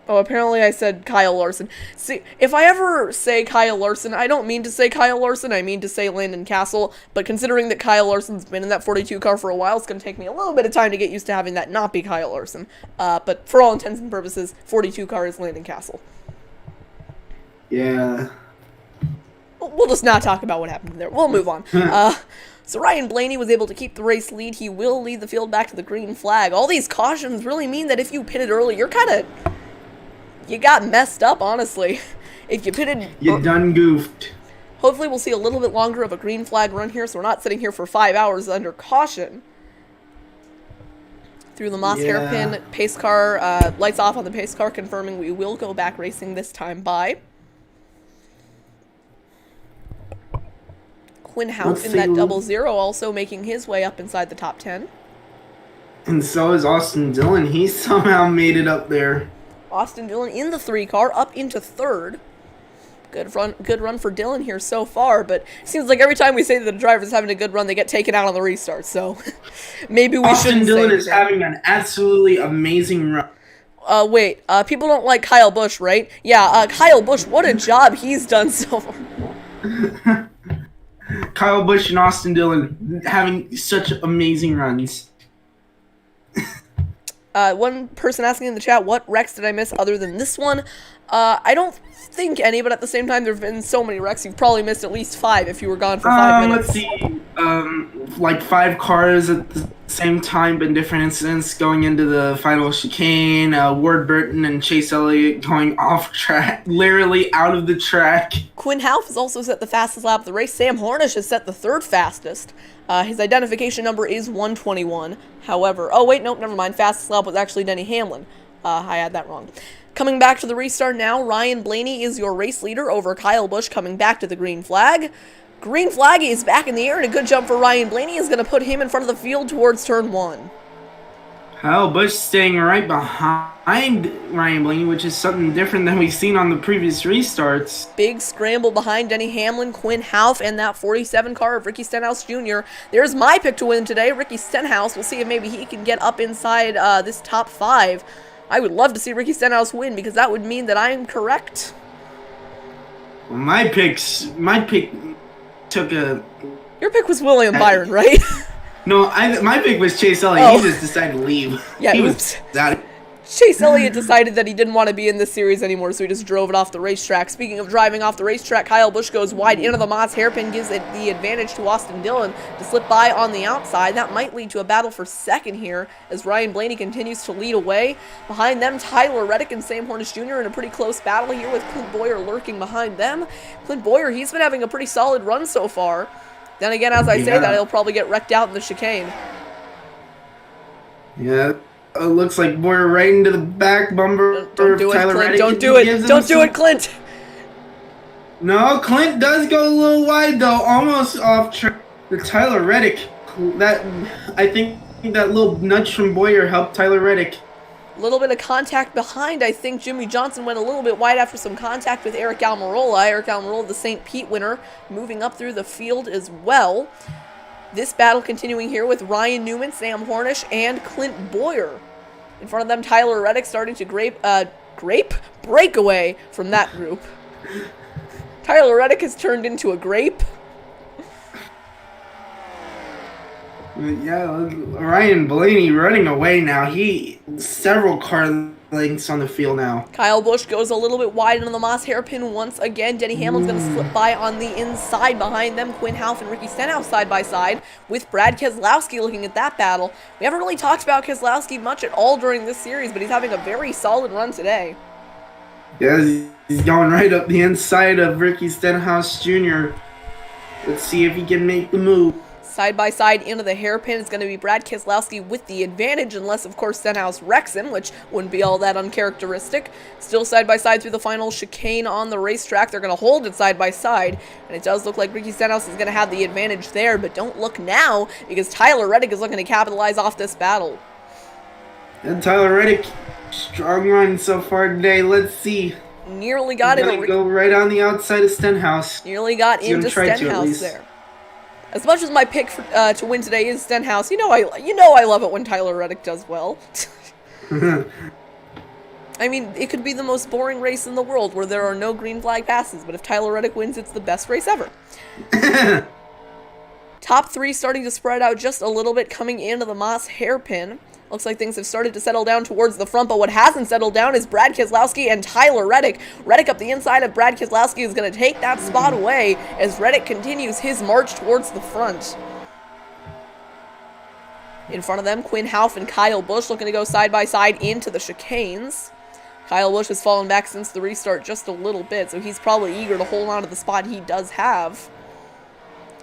Oh, apparently I said Kyle Larson. See, if I ever say Kyle Larson, I don't mean to say Kyle Larson, I mean to say Landon Castle, but considering that Kyle Larson's been in that 42 car for a while, it's going to take me a little bit of time to get used to having that not be Kyle Larson. But for all intents and purposes, 42 car is Landon Castle. Yeah. We'll just not talk about what happened there. We'll move on. So Ryan Blaney was able to keep the race lead. He will lead the field back to the green flag. All these cautions really mean that if you pitted early, you got messed up, honestly. If you pitted... You done goofed. Hopefully we'll see a little bit longer of a green flag run here, so we're not sitting here for 5 hours under caution. Through the Moss hairpin, pace car, lights off on the pace car, confirming we will go back racing this time by. Quinn Houff in that 0-0 also making his way up inside the top 10. And so is Austin Dillon. He somehow made it up there. Austin Dillon in the 3 car, up into 3rd. Good run for Dillon here so far, but it seems like every time we say that the driver's having a good run, they get taken out on the restart, so maybe we shouldn't say Austin Dillon is having an absolutely amazing run. Wait, people don't like Kyle Busch, right? Yeah, Kyle Busch, what a job he's done so far. Kyle Busch and Austin Dillon having such amazing runs. One person asking in the chat, what wrecks did I miss other than this one? I don't think any, but at the same time, there have been so many wrecks, you've probably missed at least 5 if you were gone for 5 minutes. Let's see, like 5 cars at the same time, but different incidents going into the final chicane. Ward Burton and Chase Elliott going off track, literally out of the track. Quinn Houff has also set the fastest lap of the race. Sam Hornish has set the 3rd fastest. His identification number is 121. However, oh wait, nope, never mind. Fastest lap was actually Denny Hamlin. I had that wrong. Coming back to the restart now, Ryan Blaney is your race leader over Kyle Busch coming back to the green flag. Green flag is back in the air, and a good jump for Ryan Blaney is going to put him in front of the field towards turn 1. Kyle Busch staying right behind Ryan Blaney, which is something different than we've seen on the previous restarts. Big scramble behind Denny Hamlin, Quinn Houff, and that 47 car of Ricky Stenhouse Jr. There's my pick to win today, Ricky Stenhouse. We'll see if maybe he can get up inside this top 5. I would love to see Ricky Stenhouse win because that would mean that I am correct. Well, my pick took a... Your pick was William Byron, right? No, my pick was Chase Elliott. Oh. He just decided to leave. Yeah, he was out. Chase Elliott decided that he didn't want to be in this series anymore, so he just drove it off the racetrack. Speaking of driving off the racetrack, Kyle Busch goes wide into the Moss hairpin, gives it the advantage to Austin Dillon to slip by on the outside. That might lead to a battle for 2nd here as Ryan Blaney continues to lead away. Behind them, Tyler Reddick and Sam Hornish Jr. in a pretty close battle here with Clint Boyer lurking behind them. Clint Boyer, he's been having a pretty solid run so far. Then again, as I say that, he'll probably get wrecked out in the chicane. Yeah. It looks like Boyer right into the back bumper. Don't do it, Tyler Clint. Reddick. Don't do it. Don't do it, Clint. No, Clint does go a little wide though, almost off track. The Tyler Reddick, I think that little nudge from Boyer helped Tyler Reddick. A little bit of contact behind. I think Jimmy Johnson went a little bit wide after some contact with Eric Almirola. Eric Almirola, the St. Pete winner, moving up through the field as well. This battle continuing here with Ryan Newman, Sam Hornish, and Clint Boyer. In front of them, Tyler Reddick starting to break away from that group. Tyler Reddick has turned into a grape. Yeah, Ryan Blaney running away now. Several car lengths on the field now. Kyle Busch goes a little bit wide into the Moss hairpin once again. Denny Hamlin's going to slip by on the inside. Behind them, Quinn Houff and Ricky Stenhouse side by side with Brad Keselowski looking at that battle. We haven't really talked about Keselowski much at all during this series, but he's having a very solid run today. Yeah, he's going right up the inside of Ricky Stenhouse Jr. Let's see if he can make the move. Side by side into the hairpin is going to be Brad Keselowski with the advantage, unless, of course, Stenhouse wrecks him, which wouldn't be all that uncharacteristic. Still side by side through the final chicane on the racetrack. They're going to hold it side by side, and it does look like Ricky Stenhouse is going to have the advantage there, but don't look now, because Tyler Reddick is looking to capitalize off this battle. And Tyler Reddick, strong run so far today. Let's see. Nearly got it. Go right on the outside of Stenhouse. Nearly got into Stenhouse there. As much as my pick for, to win today is Stenhouse, you know I love it when Tyler Reddick does well. I mean, it could be the most boring race in the world where there are no green flag passes, but if Tyler Reddick wins, it's the best race ever. Top 3 starting to spread out just a little bit coming into the Moss hairpin. Looks like things have started to settle down towards the front, but what hasn't settled down is Brad Keselowski and Tyler Reddick. Reddick up the inside of Brad Keselowski is going to take that spot away as Reddick continues his march towards the front. In front of them, Quinn Houff and Kyle Busch looking to go side by side into the chicanes. Kyle Busch has fallen back since the restart just a little bit, so he's probably eager to hold on to the spot he does have.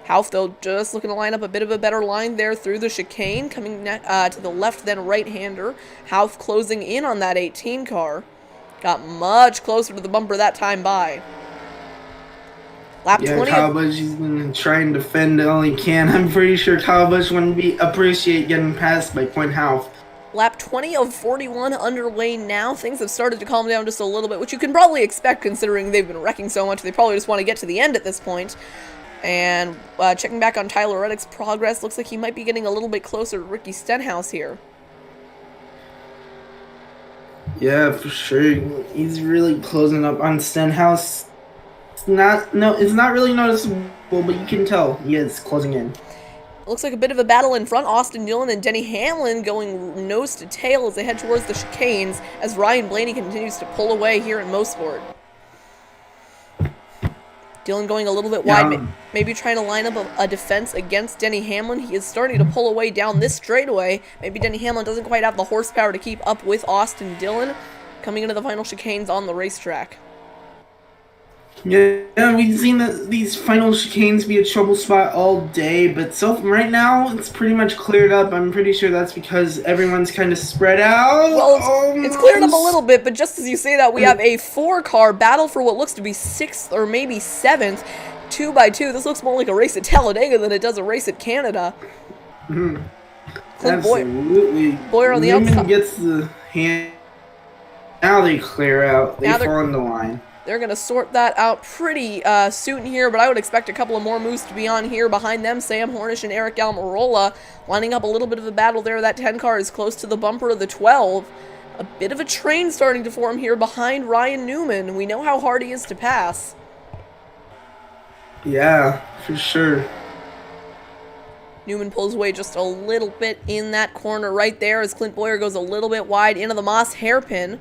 Houff, though, just looking to line up a bit of a better line there through the chicane, coming to the left, then right-hander. Houff closing in on that 18 car. Got much closer to the bumper that time by. Lap Yeah, 20. Kyle Busch, he's been trying to defend all he can. I'm pretty sure Kyle Busch wouldn't appreciate getting passed by Quinn Houff. Lap 20 of 41 underway now. Things have started to calm down just a little bit, which you can probably expect considering they've been wrecking so much. They probably just want to get to the end at this point. And checking back on Tyler Reddick's progress, looks like he might be getting a little bit closer to Ricky Stenhouse here. Yeah, for sure. He's really closing up on Stenhouse. It's not really noticeable, but you can tell he is closing in. Looks like a bit of a battle in front. Austin Dillon and Denny Hamlin going nose to tail as they head towards the chicanes as Ryan Blaney continues to pull away here in Motorsport. Dillon going a little bit wide, maybe trying to line up a defense against Denny Hamlin. He is starting to pull away down this straightaway. Maybe Denny Hamlin doesn't quite have the horsepower to keep up with Austin Dillon coming into the final chicanes on the racetrack. Yeah, we've seen these final chicanes be a trouble spot all day, but right now it's pretty much cleared up. I'm pretty sure that's because everyone's kind of spread out. Well, it's cleared up a little bit, but just as you say that, we have a 4-car battle for what looks to be 6th or maybe 7th, 2x2. This looks more like a race at Talladega than it does a race at Canada. Mm-hmm. Clint Absolutely. Boyer on the Newman outside gets the hand. Now they clear out. They fall in the line. They're going to sort that out pretty soon here, but I would expect a couple of more moves to be on here behind them. Sam Hornish and Eric Almirola lining up a little bit of a battle there. That 10 car is close to the bumper of the 12. A bit of a train starting to form here behind Ryan Newman. We know how hard he is to pass. Yeah, for sure. Newman pulls away just a little bit in that corner right there as Clint Boyer goes a little bit wide into the Moss hairpin.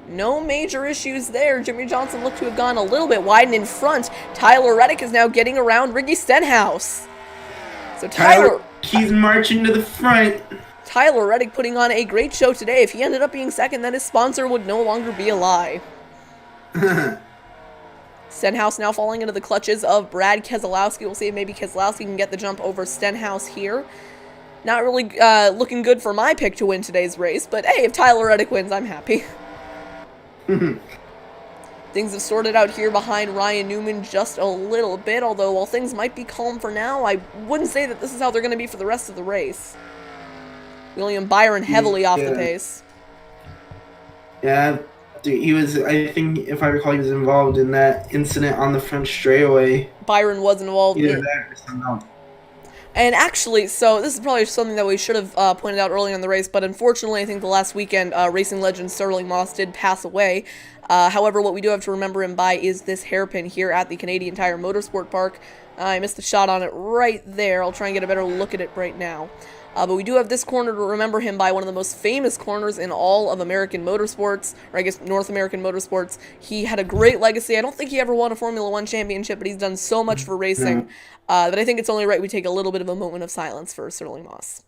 No major issues there. Jimmy Johnson looked to have gone a little bit wide, and in front, Tyler Reddick is now getting around Ricky Stenhouse. So he's marching to the front. Tyler Reddick putting on a great show today. If he ended up being second, then his sponsor would no longer be a lie. Stenhouse now falling into the clutches of Brad Keselowski. We'll see if maybe Keselowski can get the jump over Stenhouse here. Not really looking good for my pick to win today's race, but hey, if Tyler Reddick wins, I'm happy. Things have sorted out here behind Ryan Newman just a little bit, although while things might be calm for now, I wouldn't say that this is how they're going to be for the rest of the race. William Byron heavily off the pace. Yeah, he was, I think, if I recall, he was involved in that incident on the front straightaway. Byron was involved. Either that or something else. And actually, so this is probably something that we should have pointed out early in the race, but unfortunately, I think the last weekend, racing legend Sterling Moss did pass away. However, what we do have to remember him by is this hairpin here at the Canadian Tire Motorsport Park. I missed the shot on it right there. I'll try and get a better look at it right now. But we do have this corner to remember him by, one of the most famous corners in all of American motorsports, or I guess North American motorsports. He had a great legacy. I don't think he ever won a Formula One championship, but he's done so much for racing that I think it's only right we take a little bit of a moment of silence for Sterling Moss.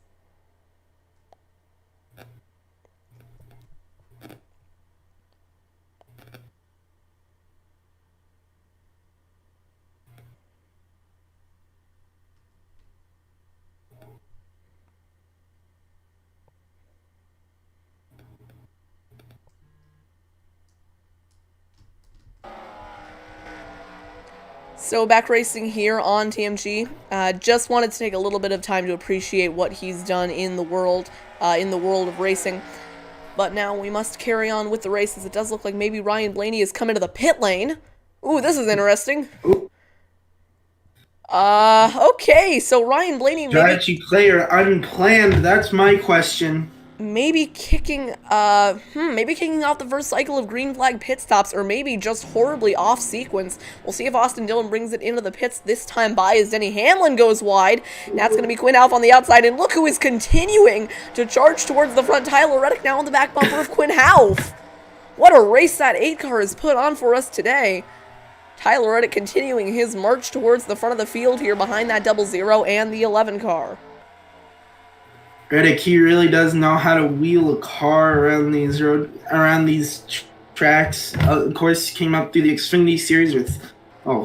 So back racing here on TMG. Just wanted to take a little bit of time to appreciate what he's done in the world of racing. But now we must carry on with the races. It does look like maybe Ryan Blaney has come into the pit lane. Ooh, this is interesting. Okay, so Ryan Blaney Strategy player unplanned, that's my question. Maybe kicking off the first cycle of green flag pit stops, or maybe just horribly off sequence. We'll see if Austin Dillon brings it into the pits this time by as Denny Hamlin goes wide. And that's going to be Quinn Houff on the outside, and look who is continuing to charge towards the front. Tyler Reddick now on the back bumper of Quinn Houff. What a race that 8 car has put on for us today. Tyler Reddick continuing his march towards the front of the field here behind that 00 and the 11 car. Reddick, he really does know how to wheel a car around these tracks. Of course, he came up through the Xfinity Series with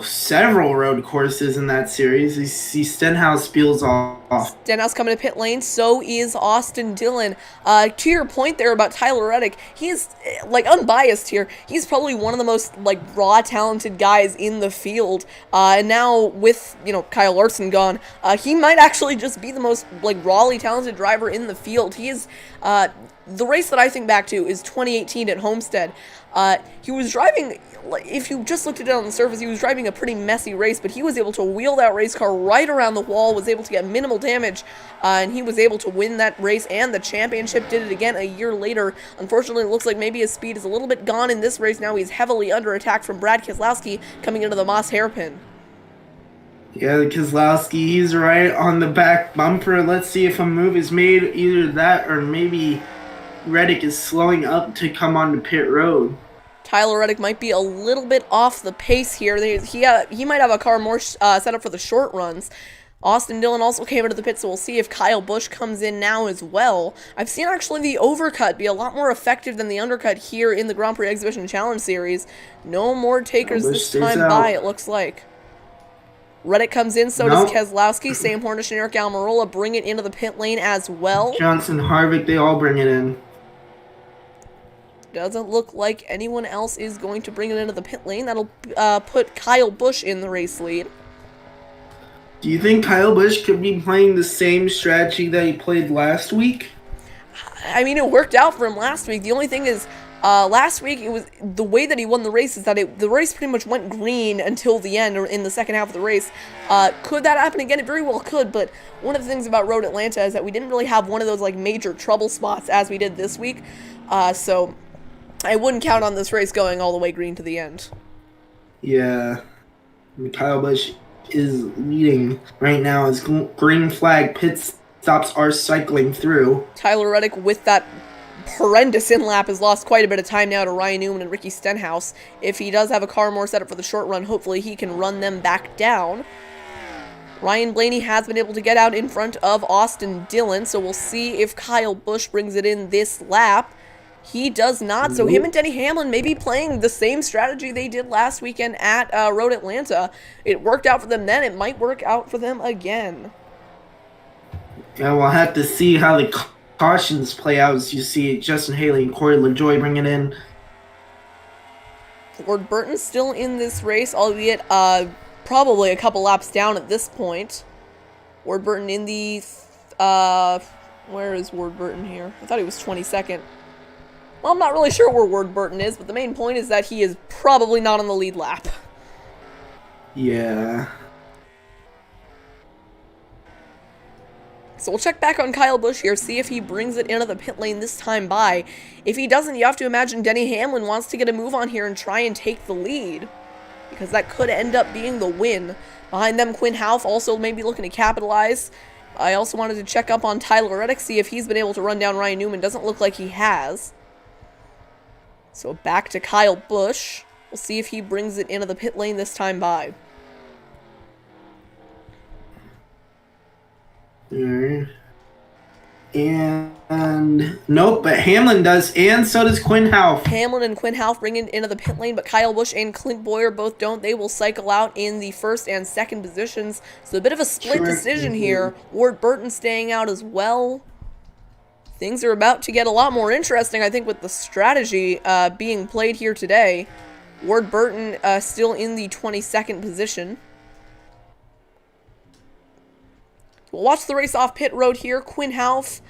several road courses in that series. You see Stenhouse peels off. Stenhouse coming to pit lane, so is Austin Dillon. To your point there about Tyler Reddick, he's, like, unbiased here. He's probably one of the most, like, raw, talented guys in the field. And now with, Kyle Larson gone, he might actually just be the most, like, rawly talented driver in the field. He is, the race that I think back to is 2018 at Homestead. He was driving, if you just looked at it on the surface, he was driving a pretty messy race, but he was able to wheel that race car right around the wall, was able to get minimal damage, and he was able to win that race and the championship. Did it again a year later. Unfortunately, it looks like maybe his speed is a little bit gone in this race. Now he's heavily under attack from Brad Keselowski coming into the Moss hairpin. Yeah, Keselowski, he's right on the back bumper. Let's see if a move is made, either that or maybe Reddick is slowing up to come onto pit road. Tyler Reddick might be a little bit off the pace here. He might have a car more set up for the short runs. Austin Dillon also came into the pit, so we'll see if Kyle Busch comes in now as well. I've seen actually the overcut be a lot more effective than the undercut here in the Grand-Prix Exhibition Challenge Series. No more takers this time by, it looks like. Reddick comes in, so does Keselowski. Sam Hornish and Eric Almirola bring it into the pit lane as well. Johnson, Harvick, they all bring it in. Doesn't look like anyone else is going to bring it into the pit lane. That'll put Kyle Busch in the race lead. Do you think Kyle Busch could be playing the same strategy that he played last week? I mean, it worked out for him last week. The only thing is, last week, it was the way that he won the race is that the race pretty much went green until the end, or in the second half of the race. Could that happen again? It very well could, but one of the things about Road Atlanta is that we didn't really have one of those, like, major trouble spots as we did this week. So I wouldn't count on this race going all the way green to the end. Yeah. Kyle Busch is leading right now as green flag pit stops are cycling through. Tyler Reddick with that horrendous in-lap has lost quite a bit of time now to Ryan Newman and Ricky Stenhouse. If he does have a car more set up for the short run, hopefully he can run them back down. Ryan Blaney has been able to get out in front of Austin Dillon, so we'll see if Kyle Busch brings it in this lap. He does not, so him and Denny Hamlin may be playing the same strategy they did last weekend at Road Atlanta. It worked out for them then, it might work out for them again. Yeah, we'll have to see how the cautions play out as you see Justin Haley and Corey LaJoie bring it in. Ward Burton's still in this race, albeit probably a couple laps down at this point. Ward Burton in the... where is Ward Burton here? I thought he was 22nd. Well, I'm not really sure where Ward Burton is, but the main point is that he is probably not on the lead lap. Yeah. So we'll check back on Kyle Busch here, see if he brings it into the pit lane this time by. If he doesn't, you have to imagine Denny Hamlin wants to get a move on here and try and take the lead, because that could end up being the win. Behind them, Quinn Houff also maybe looking to capitalize. I also wanted to check up on Tyler Reddick, see if he's been able to run down Ryan Newman. Doesn't look like he has. So back to Kyle Busch. We'll see if he brings it into the pit lane this time by. And nope, but Hamlin does, and so does Quinn Houff. Hamlin and Quinn Houff bring it into the pit lane, but Kyle Busch and Clint Boyer both don't. They will cycle out in the first and second positions. So a bit of a split decision here. Ward Burton staying out as well. Things are about to get a lot more interesting, I think, with the strategy being played here today. Ward Burton still in the 22nd position. We'll watch the race off pit road here. Quinn Houff,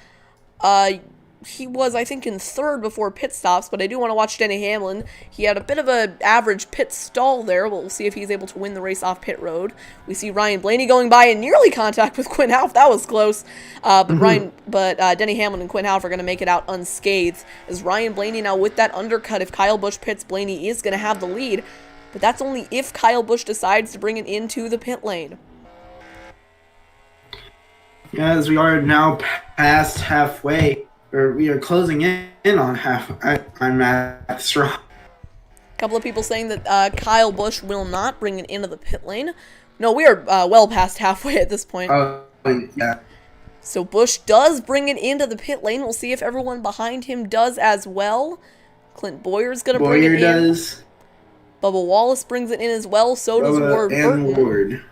he was, I think, in third before pit stops, but I do want to watch Denny Hamlin. He had a bit of an average pit stall there. We'll see if he's able to win the race off pit road. We see Ryan Blaney going by in nearly contact with Quinn Houff. That was close. But Denny Hamlin and Quinn Houff are going to make it out unscathed. As Ryan Blaney now with that undercut, if Kyle Busch pits, Blaney is going to have the lead. But that's only if Kyle Busch decides to bring it into the pit lane. Yeah, as we are now past halfway, or we are closing in on Matt Straw. A couple of people saying that Kyle Busch will not bring it into the pit lane. No, we are well past halfway at this point. Oh, yeah. So Busch does bring it into the pit lane. We'll see if everyone behind him does as well. Clint Boyer's going to bring it in. Boyer does. Bubba Wallace brings it in as well. So does Ward Burton. Ward.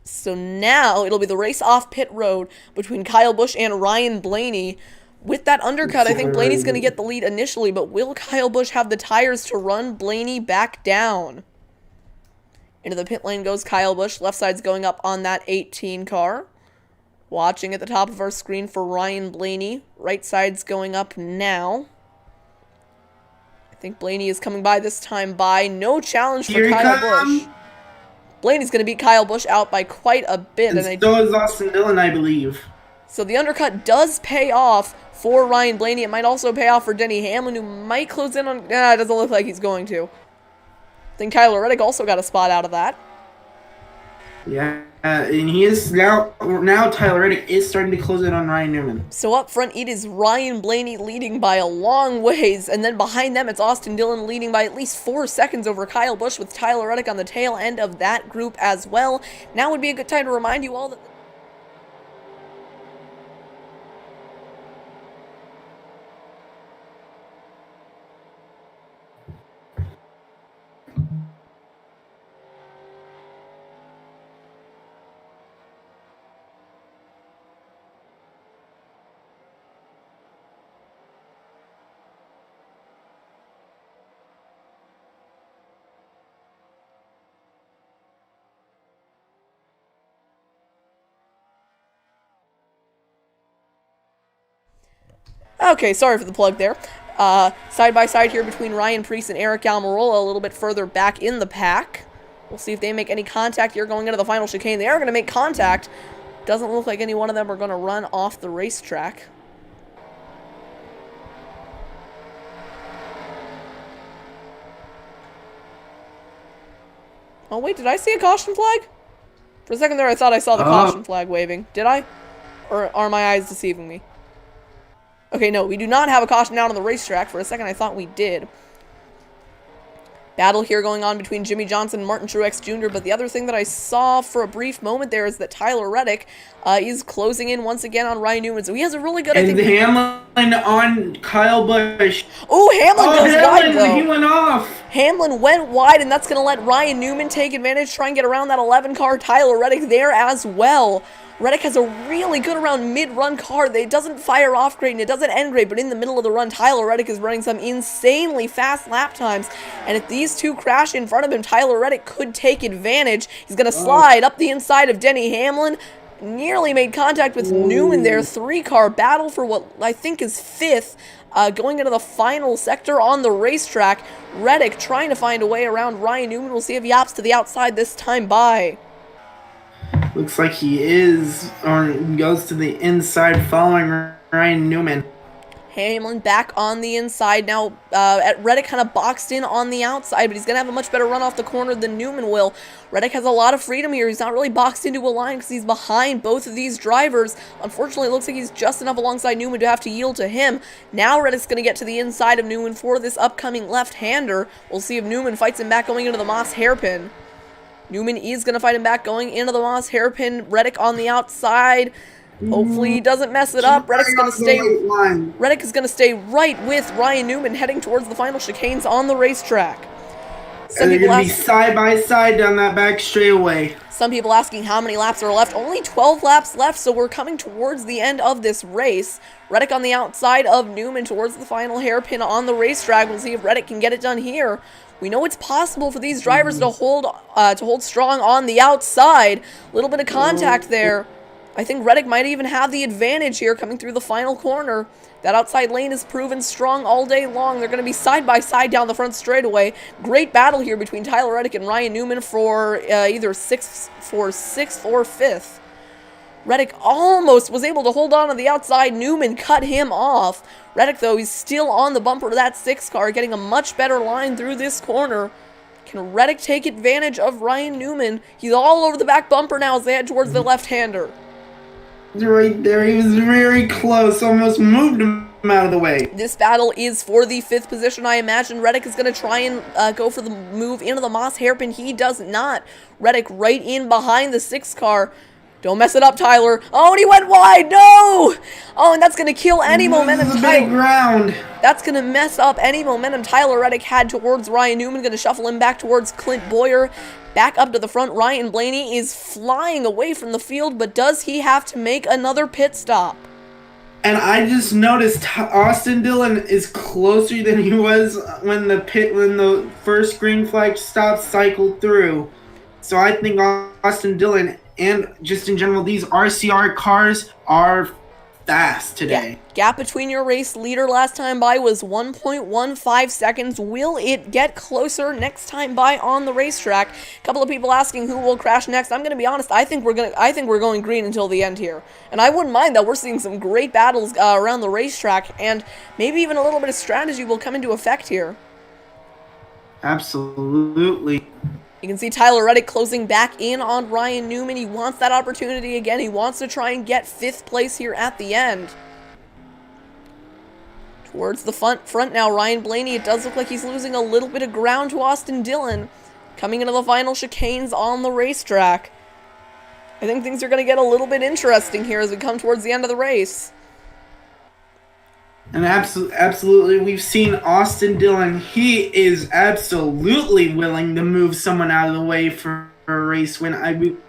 So now it'll be the race off pit road between Kyle Busch and Ryan Blaney. With that undercut, I think Blaney's going to get the lead initially, but will Kyle Busch have the tires to run Blaney back down? Into the pit lane goes Kyle Busch. Left side's going up on that 18 car. Watching at the top of our screen for Ryan Blaney. Right side's going up now. I think Blaney is coming by this time by. No challenge for Kyle Busch. Blaney's going to beat Kyle Busch out by quite a bit. And so is Austin Dillon, I believe. So the undercut does pay off for Ryan Blaney. It might also pay off for Denny Hamlin, who might close in on... it doesn't look like he's going to. I think Tyler Reddick also got a spot out of that. Yeah, and he is now Tyler Reddick is starting to close in on Ryan Newman. So up front, it is Ryan Blaney leading by a long ways, and then behind them, it's Austin Dillon leading by at least 4 seconds over Kyle Busch, with Tyler Reddick on the tail end of that group as well. Now would be a good time to remind you all that... Okay, sorry for the plug there. Side by side here between Ryan Preece and Eric Almirola, a little bit further back in the pack. We'll see if they make any contact here going into the final chicane. They are going to make contact. Doesn't look like any one of them are going to run off the racetrack. Oh, wait, did I see a caution flag? For a second there, I thought I saw the caution flag waving. Did I? Or are my eyes deceiving me? Okay, no, we do not have a caution down on the racetrack. For a second, I thought we did. Battle here going on between Jimmy Johnson and Martin Truex Jr., but the other thing that I saw for a brief moment there is that Tyler Reddick is closing in once again on Ryan Newman, so he has a really good... And Hamlin on Kyle Busch. Oh, Hamlin goes wide, though. He went off. Hamlin went wide, and that's going to let Ryan Newman take advantage, try and get around that 11-car Tyler Reddick there as well. Reddick has a really good around mid-run car. It doesn't fire off great and it doesn't end great, but in the middle of the run, Tyler Reddick is running some insanely fast lap times. And if these two crash in front of him, Tyler Reddick could take advantage. He's going to slide up the inside of Denny Hamlin. Nearly made contact with Newman there. 3-car battle for what I think is 5th. Going into the final sector on the racetrack. Reddick trying to find a way around Ryan Newman. We'll see if he opts to the outside this time by. Looks like he is, or goes to the inside following Ryan Newman. Hamlin back on the inside now. Reddick kind of boxed in on the outside, but he's going to have a much better run off the corner than Newman will. Reddick has a lot of freedom here. He's not really boxed into a line because he's behind both of these drivers. Unfortunately, it looks like he's just enough alongside Newman to have to yield to him. Now Reddick's going to get to the inside of Newman for this upcoming left-hander. We'll see if Newman fights him back going into the Moss hairpin. Newman is going to fight him back going into the Moss hairpin. Reddick on the outside. Hopefully he doesn't mess it up. Reddick is going to stay right with Ryan Newman heading towards the final chicanes on the racetrack. And they're going to be side by side down that back straightaway. Some people asking how many laps are left. Only 12 laps left, so we're coming towards the end of this race. Reddick on the outside of Newman towards the final hairpin on the racetrack. We'll see if Reddick can get it done here. We know it's possible for these drivers to hold strong on the outside. A little bit of contact there. I think Reddick might even have the advantage here coming through the final corner. That outside lane is proven strong all day long. They're going to be side by side down the front straightaway. Great battle here between Tyler Reddick and Ryan Newman for either 6th or 5th. Reddick almost was able to hold on to the outside. Newman cut him off. Reddick, though, he's still on the bumper of that 6 car, getting a much better line through this corner. Can Reddick take advantage of Ryan Newman? He's all over the back bumper now as they head towards the left-hander. Right there, he was very close, almost moved him out of the way. This battle is for the 5th position. I imagine Reddick is going to try and go for the move into the Moss hairpin. He does not. Reddick right in behind the 6 car. Don't mess it up, Tyler. Oh, and he went wide. No! Oh, and that's going to kill any momentum. This is a big round. That's going to mess up any momentum Tyler Reddick had towards Ryan Newman. Going to shuffle him back towards Clint Boyer. Back up to the front. Ryan Blaney is flying away from the field, but does he have to make another pit stop? And I just noticed Austin Dillon is closer than he was when the first green flag stop cycled through. So I think Austin Dillon and just in general, these RCR cars are fast today. Yeah. Gap between your race leader last time by was 1.15 seconds. Will it get closer next time by on the racetrack? A couple of people asking who will crash next. I'm going to be honest. I think we're going green until the end here. And I wouldn't mind that. We're seeing some great battles around the racetrack, and maybe even a little bit of strategy will come into effect here. Absolutely. You can see Tyler Reddick closing back in on Ryan Newman. He wants that opportunity again. He wants to try and get 5th place here at the end. Towards the front now, Ryan Blaney. It does look like he's losing a little bit of ground to Austin Dillon. Coming into the final chicanes on the racetrack. I think things are going to get a little bit interesting here as we come towards the end of the race. And absolutely, we've seen Austin Dillon. He is absolutely willing to move someone out of the way for a race win.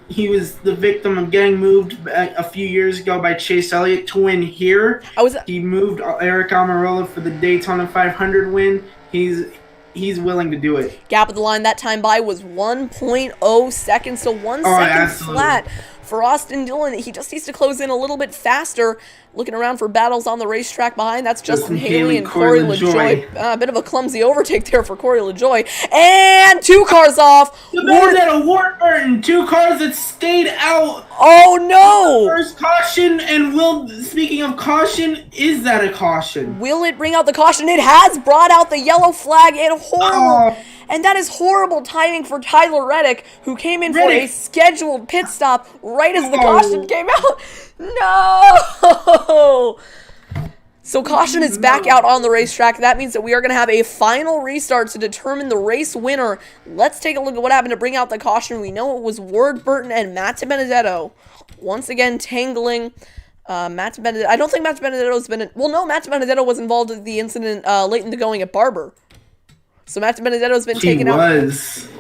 He was the victim of getting moved a few years ago by Chase Elliott to win here. He moved Eric Almirola for the Daytona 500 win. He's willing to do it. Gap at the line that time by was 1.0 seconds, so 1 second flat for Austin Dillon. He just needs to close in a little bit faster. Looking around for battles on the racetrack behind. That's Justin Haley and Corey LaJoie. A bit of a clumsy overtake there for Corey LaJoie. And 2 cars off. Warburton, 2 cars that stayed out. Oh, no. First caution, and speaking of caution, is that a caution? Will it bring out the caution? It has brought out the yellow flag. And horrible. And that is horrible timing for Tyler Reddick, who came in for a scheduled pit stop right as the caution came out. No! So caution is back out on the racetrack. That means that we are going to have a final restart to determine the race winner. Let's take a look at what happened to bring out the caution. We know it was Ward Burton and Matt Benedetto. Once again, tangling. Matt Benedetto. I don't think Matt Benedetto's been... Well, no, Matt Benedetto was involved in the incident late in the going at Barber. So Matt Benedetto's been taken out.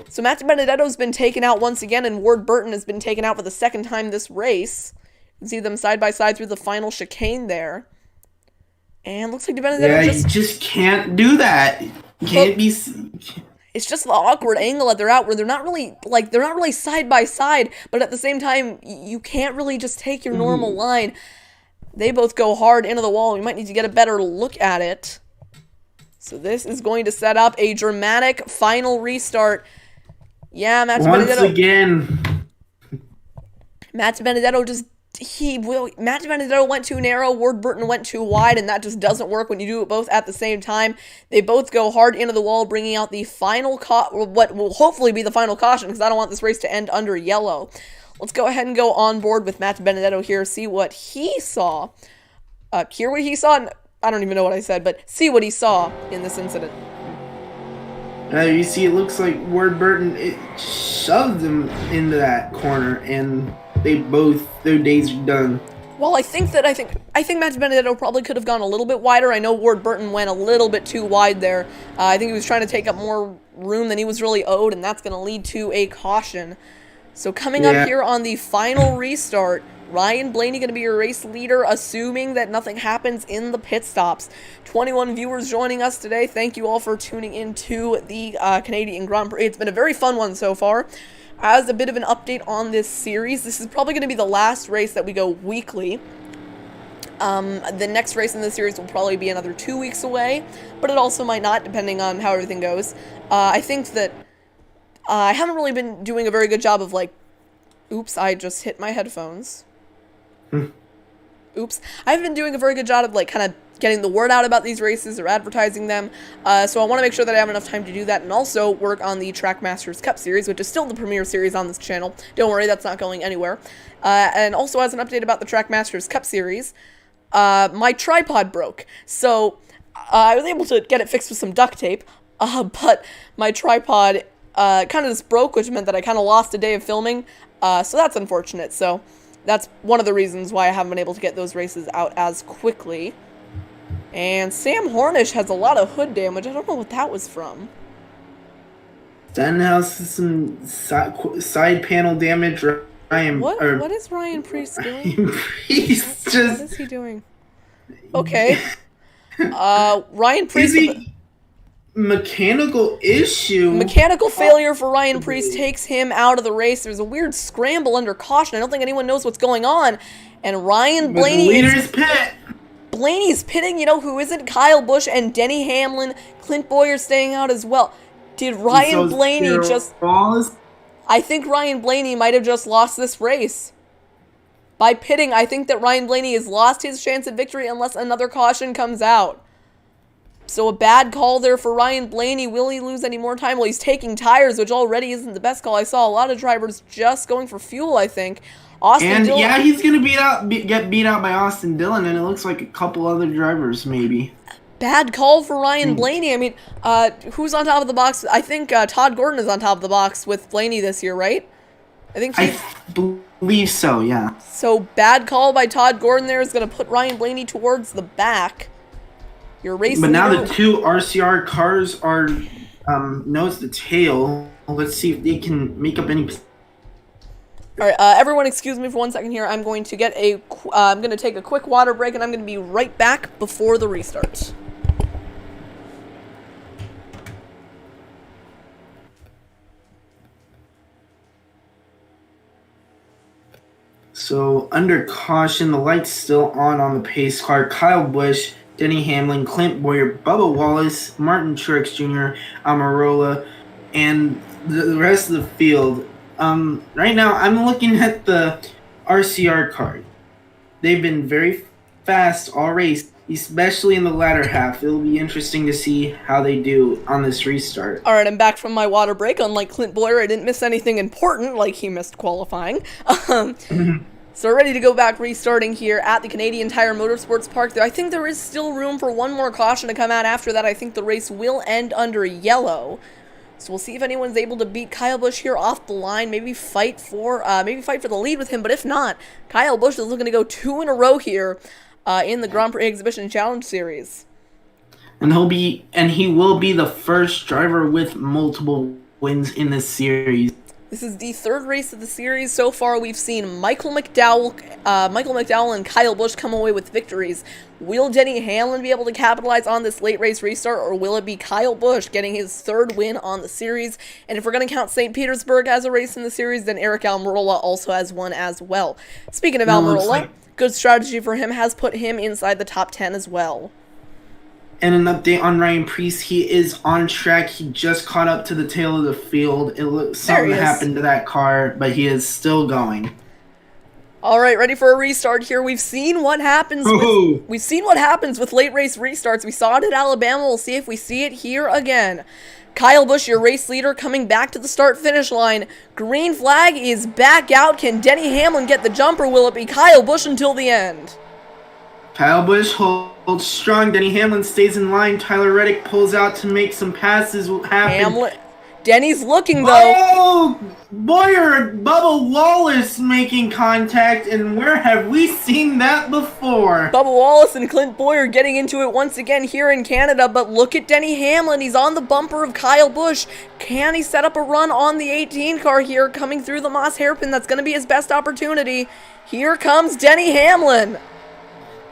So Matt Benedetto's been taken out once again, and Ward Burton has been taken out for the second time this race. You can see them side by side through the final chicane there. And looks like Benedetto you just can't do that. Can't be. It's just the awkward angle that they're out, where they're not really side by side, but at the same time, you can't really just take your normal line. They both go hard into the wall. We might need to get a better look at it. So this is going to set up a dramatic final restart. Yeah, Matt Benedetto. Once again. Matt Benedetto Matt Benedetto went too narrow, Ward Burton went too wide, and that just doesn't work when you do it both at the same time. They both go hard into the wall, bringing out the final what will hopefully be the final caution, because I don't want this race to end under yellow. Let's go ahead and go on board with Matt Benedetto here, see what he saw. Hear what he saw. I don't even know what I said, but see what he saw in this incident. You see, it looks like Ward Burton shoved him into that corner, and their days are done. Well, I think Matt Benedetto probably could have gone a little bit wider. I know Ward Burton went a little bit too wide there. I think he was trying to take up more room than he was really owed, and that's going to lead to a caution. So coming up here on the final restart, Ryan Blaney going to be your race leader, assuming that nothing happens in the pit stops. 21 viewers joining us today. Thank you all for tuning into the Canadian Grand-Prix. It's been a very fun one so far. As a bit of an update on this series, this is probably going to be the last race that we go weekly. The next race in the series will probably be another 2 weeks away, but it also might not, depending on how everything goes. I think that I haven't really been doing a very good job of, oops, I just hit my headphones. Oops. I haven't been doing a very good job of, kind of getting the word out about these races or advertising them, so I want to make sure that I have enough time to do that, and also work on the Trackmasters Cup series, which is still the premier series on this channel. Don't worry, that's not going anywhere. And also, as an update about the Trackmasters Cup series, my tripod broke, so I was able to get it fixed with some duct tape, but my tripod kind of just broke, which meant that I kind of lost a day of filming. So that's unfortunate. So that's one of the reasons why I haven't been able to get those races out as quickly. And Sam Hornish has a lot of hood damage. I don't know what that was from. Stenhouse has some side panel damage. What is Ryan Priest doing? Ryan Priest just... What is he doing? Okay. Ryan Priest... Mechanical issue. Mechanical failure for Ryan Priest takes him out of the race. There's a weird scramble under caution. I don't think anyone knows what's going on. And Ryan Blaney Blaney's pitting, you know, who isn't? Kyle Busch and Denny Hamlin. Clint Bowyer staying out as well. Did Ryan Blaney just... I think Ryan Blaney might have just lost this race. By pitting, I think that Ryan Blaney has lost his chance at victory unless another caution comes out. So a bad call there for Ryan Blaney. Will he lose any more time? Well, he's taking tires, which already isn't the best call. I saw a lot of drivers just going for fuel, I think. Austin Dillon, yeah, he's going to get beat out by Austin Dillon, and it looks like a couple other drivers, maybe. Bad call for Ryan Blaney. I mean, who's on top of the box? I think Todd Gordon is on top of the box with Blaney this year, right? I believe so, yeah. So bad call by Todd Gordon there is going to put Ryan Blaney towards the back. You're racing. But now the two RCR cars are nose to tail. Let's see if they can make up any. All right, everyone, excuse me for 1 second here. I'm going to get I'm going to take a quick water break, and I'm going to be right back before the restart. So under caution, the light's still on the pace car. Kyle Busch, Denny Hamlin, Clint Bowyer, Bubba Wallace, Martin Truex Jr., Almirola, and the rest of the field. Right now, I'm looking at the RCR card. They've been very fast all race, especially in the latter half. It'll be interesting to see how they do on this restart. All right, I'm back from my water break. Unlike Clint Bowyer, I didn't miss anything important, like he missed qualifying. So we're ready to go back restarting here at the Canadian Tire Motorsports Park. I think there is still room for one more caution to come out after that. I think the race will end under yellow. So we'll see if anyone's able to beat Kyle Busch here off the line. Maybe fight for the lead with him. But if not, Kyle Busch is looking to go 2 in a row here in the Grand-Prix Exhibition Challenge Series. And he will be the first driver with multiple wins in this series. This is the third race of the series. So far, we've seen Michael McDowell and Kyle Busch come away with victories. Will Denny Hamlin be able to capitalize on this late race restart, or will it be Kyle Busch getting his third win on the series? And if we're going to count St. Petersburg as a race in the series, then Eric Almirola also has one as well. Speaking of Almirola, good strategy for him has put him inside the top 10 as well. And an update on Ryan Priest, he is on track. He just caught up to the tail of the field. It looks something happened to that car, but he is still going. All right, ready for a restart here. We've seen what happens with late race restarts. We saw it at Alabama. We'll see if we see it here again. Kyle Busch, your race leader, coming back to the start-finish line. Green flag is back out. Can Denny Hamlin get the jump, or will it be Kyle Busch until the end? Kyle Busch holds strong. Denny Hamlin stays in line. Tyler Reddick pulls out to make some passes happen. Denny's looking, though. Oh! Bowyer and Bubba Wallace making contact, and where have we seen that before? Bubba Wallace and Clint Bowyer getting into it once again here in Canada, but look at Denny Hamlin. He's on the bumper of Kyle Busch. Can he set up a run on the 18 car here, coming through the Moss hairpin? That's going to be his best opportunity. Here comes Denny Hamlin.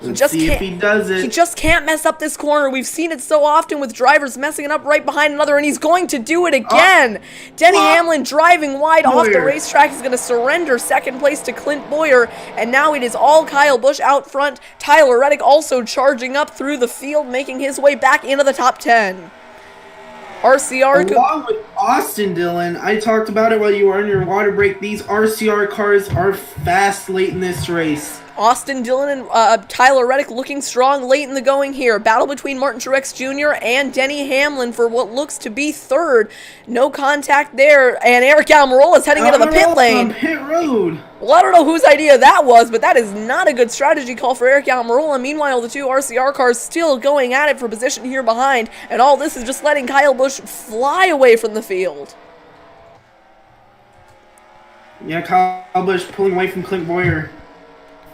Let's see if he does it. He just can't mess up this corner. We've seen it so often with drivers messing it up right behind another, and he's going to do it again. Denny Hamlin driving wide off the racetrack is going to surrender second place to Clint Bowyer, and now it is all Kyle Busch out front. Tyler Reddick also charging up through the field, making his way back into the top 10. RCR along with Austin Dillon, I talked about it while you were on your water break. These RCR cars are fast late in this race. Austin Dillon and Tyler Reddick looking strong late in the going here. Battle between Martin Truex Jr. and Denny Hamlin for what looks to be third. No contact there, and Eric Almirola is heading into the pit lane. Pit road. Well, I don't know whose idea that was, but that is not a good strategy call for Eric Almirola. Meanwhile, the two RCR cars still going at it for position here behind, and all this is just letting Kyle Busch fly away from the field. Yeah, Kyle Busch pulling away from Clint Boyer.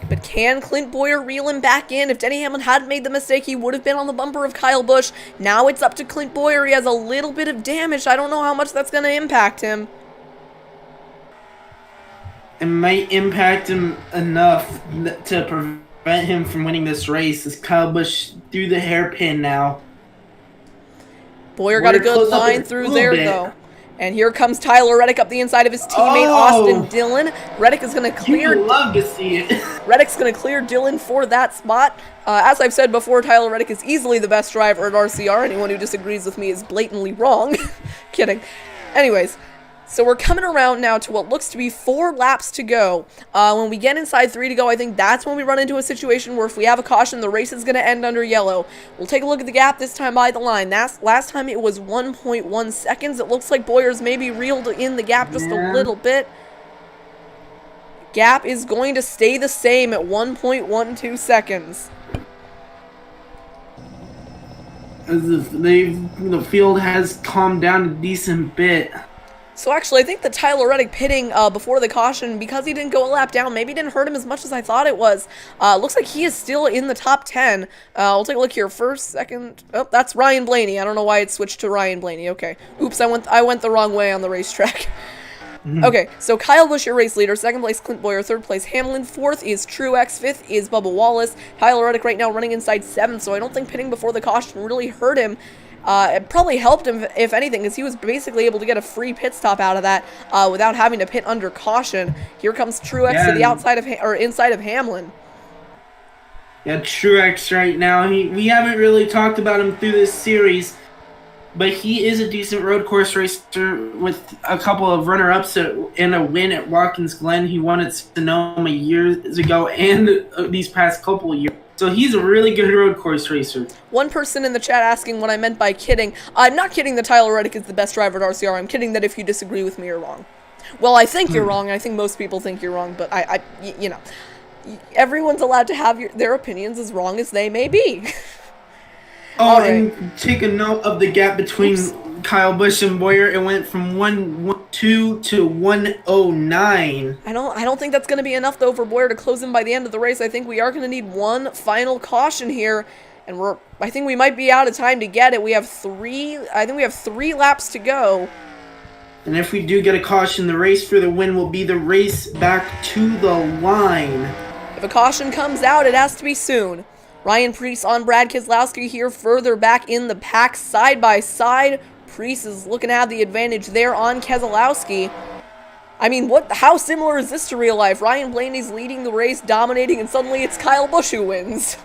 But can Clint Boyer reel him back in? If Denny Hamlin hadn't made the mistake, he would have been on the bumper of Kyle Busch. Now it's up to Clint Boyer. He has a little bit of damage. I don't know how much that's going to impact him. It might impact him enough to prevent him from winning this race, as Kyle Busch through the hairpin now. Boyer got a good line through there, though. And here comes Tyler Reddick up the inside of his teammate, Austin Dillon. Reddick is going to clear. You'd love to see it. Reddick's going to clear Dillon for that spot. As I've said before, Tyler Reddick is easily the best driver at RCR. Anyone who disagrees with me is blatantly wrong. Kidding. Anyways, so we're coming around now to what looks to be 4 laps to go. When we get inside 3 to go, I think that's when we run into a situation where if we have a caution, the race is going to end under yellow. We'll take a look at the gap this time by the line. Last time it was 1.1 seconds. It looks like Boyer's maybe reeled in the gap just a little bit. Gap is going to stay the same at 1.12 seconds. The field has calmed down a decent bit. So actually, I think that Tyler Reddick pitting before the caution, because he didn't go a lap down, maybe didn't hurt him as much as I thought it was. Looks like he is still in the top 10. We'll take a look here. First, second. Oh, that's Ryan Blaney. I don't know why it switched to Ryan Blaney. Okay. Oops, I went the wrong way on the racetrack. Okay, so Kyle Busch, your race leader. Second place, Clint Boyer. Third place, Hamlin. Fourth is Truex. Fifth is Bubba Wallace. Tyler Reddick right now running inside 7th, so I don't think pitting before the caution really hurt him. It probably helped him, if anything, because he was basically able to get a free pit stop out of that without having to pit under caution. Here comes Truex to the outside of inside of Hamlin. Yeah, Truex right now. We haven't really talked about him through this series, but he is a decent road course racer with a couple of runner-ups and a win at Watkins Glen. He won at Sonoma years ago and these past couple of years. So he's a really good road course racer. One person in the chat asking what I meant by kidding. I'm not kidding that Tyler Reddick is the best driver at RCR. I'm kidding that if you disagree with me, you're wrong. Well, I think you're wrong. I think most people think you're wrong, but you know, everyone's allowed to have their opinions as wrong as they may be. Oh, and take a note of the gap between Kyle Busch and Boyer. It went from 112 to 109. I don't think that's going to be enough though for Boyer to close in by the end of the race. I think we are going to need one final caution here, and I think we might be out of time to get it. I think we have 3 laps to go. And if we do get a caution, the race for the win will be the race back to the line. If a caution comes out, it has to be soon. Ryan Preece on Brad Keselowski here further back in the pack side by side. Preece is looking to have the advantage there on Keselowski. I mean, how similar is this to real life? Ryan Blaney's leading the race, dominating, and suddenly it's Kyle Busch who wins.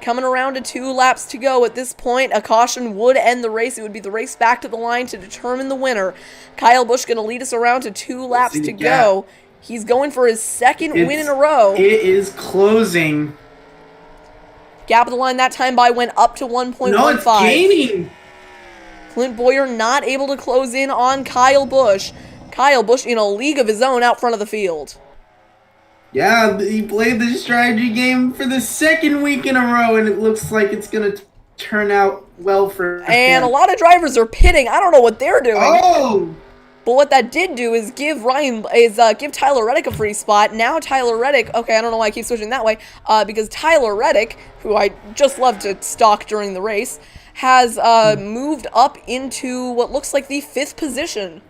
Coming around to 2 laps to go at this point. A caution would end the race. It would be the race back to the line to determine the winner. Kyle Busch going to lead us around to 2 laps to go. He's going for his 2nd win in a row. It is closing. Gap of the line that time by went up to 1.15. No, it's gaining. Clint Boyer not able to close in on Kyle Busch. Kyle Busch in a league of his own out front of the field. Yeah, he played the strategy game for the 2nd week in a row, and it looks like it's going to turn out well for him. And a lot of drivers are pitting. I don't know what they're doing. Oh! But what that did do is give Tyler Reddick a free spot. Now Tyler Reddick, okay, I don't know why I keep switching that way, because Tyler Reddick, who I just love to stalk during the race, has moved up into what looks like the 5th position.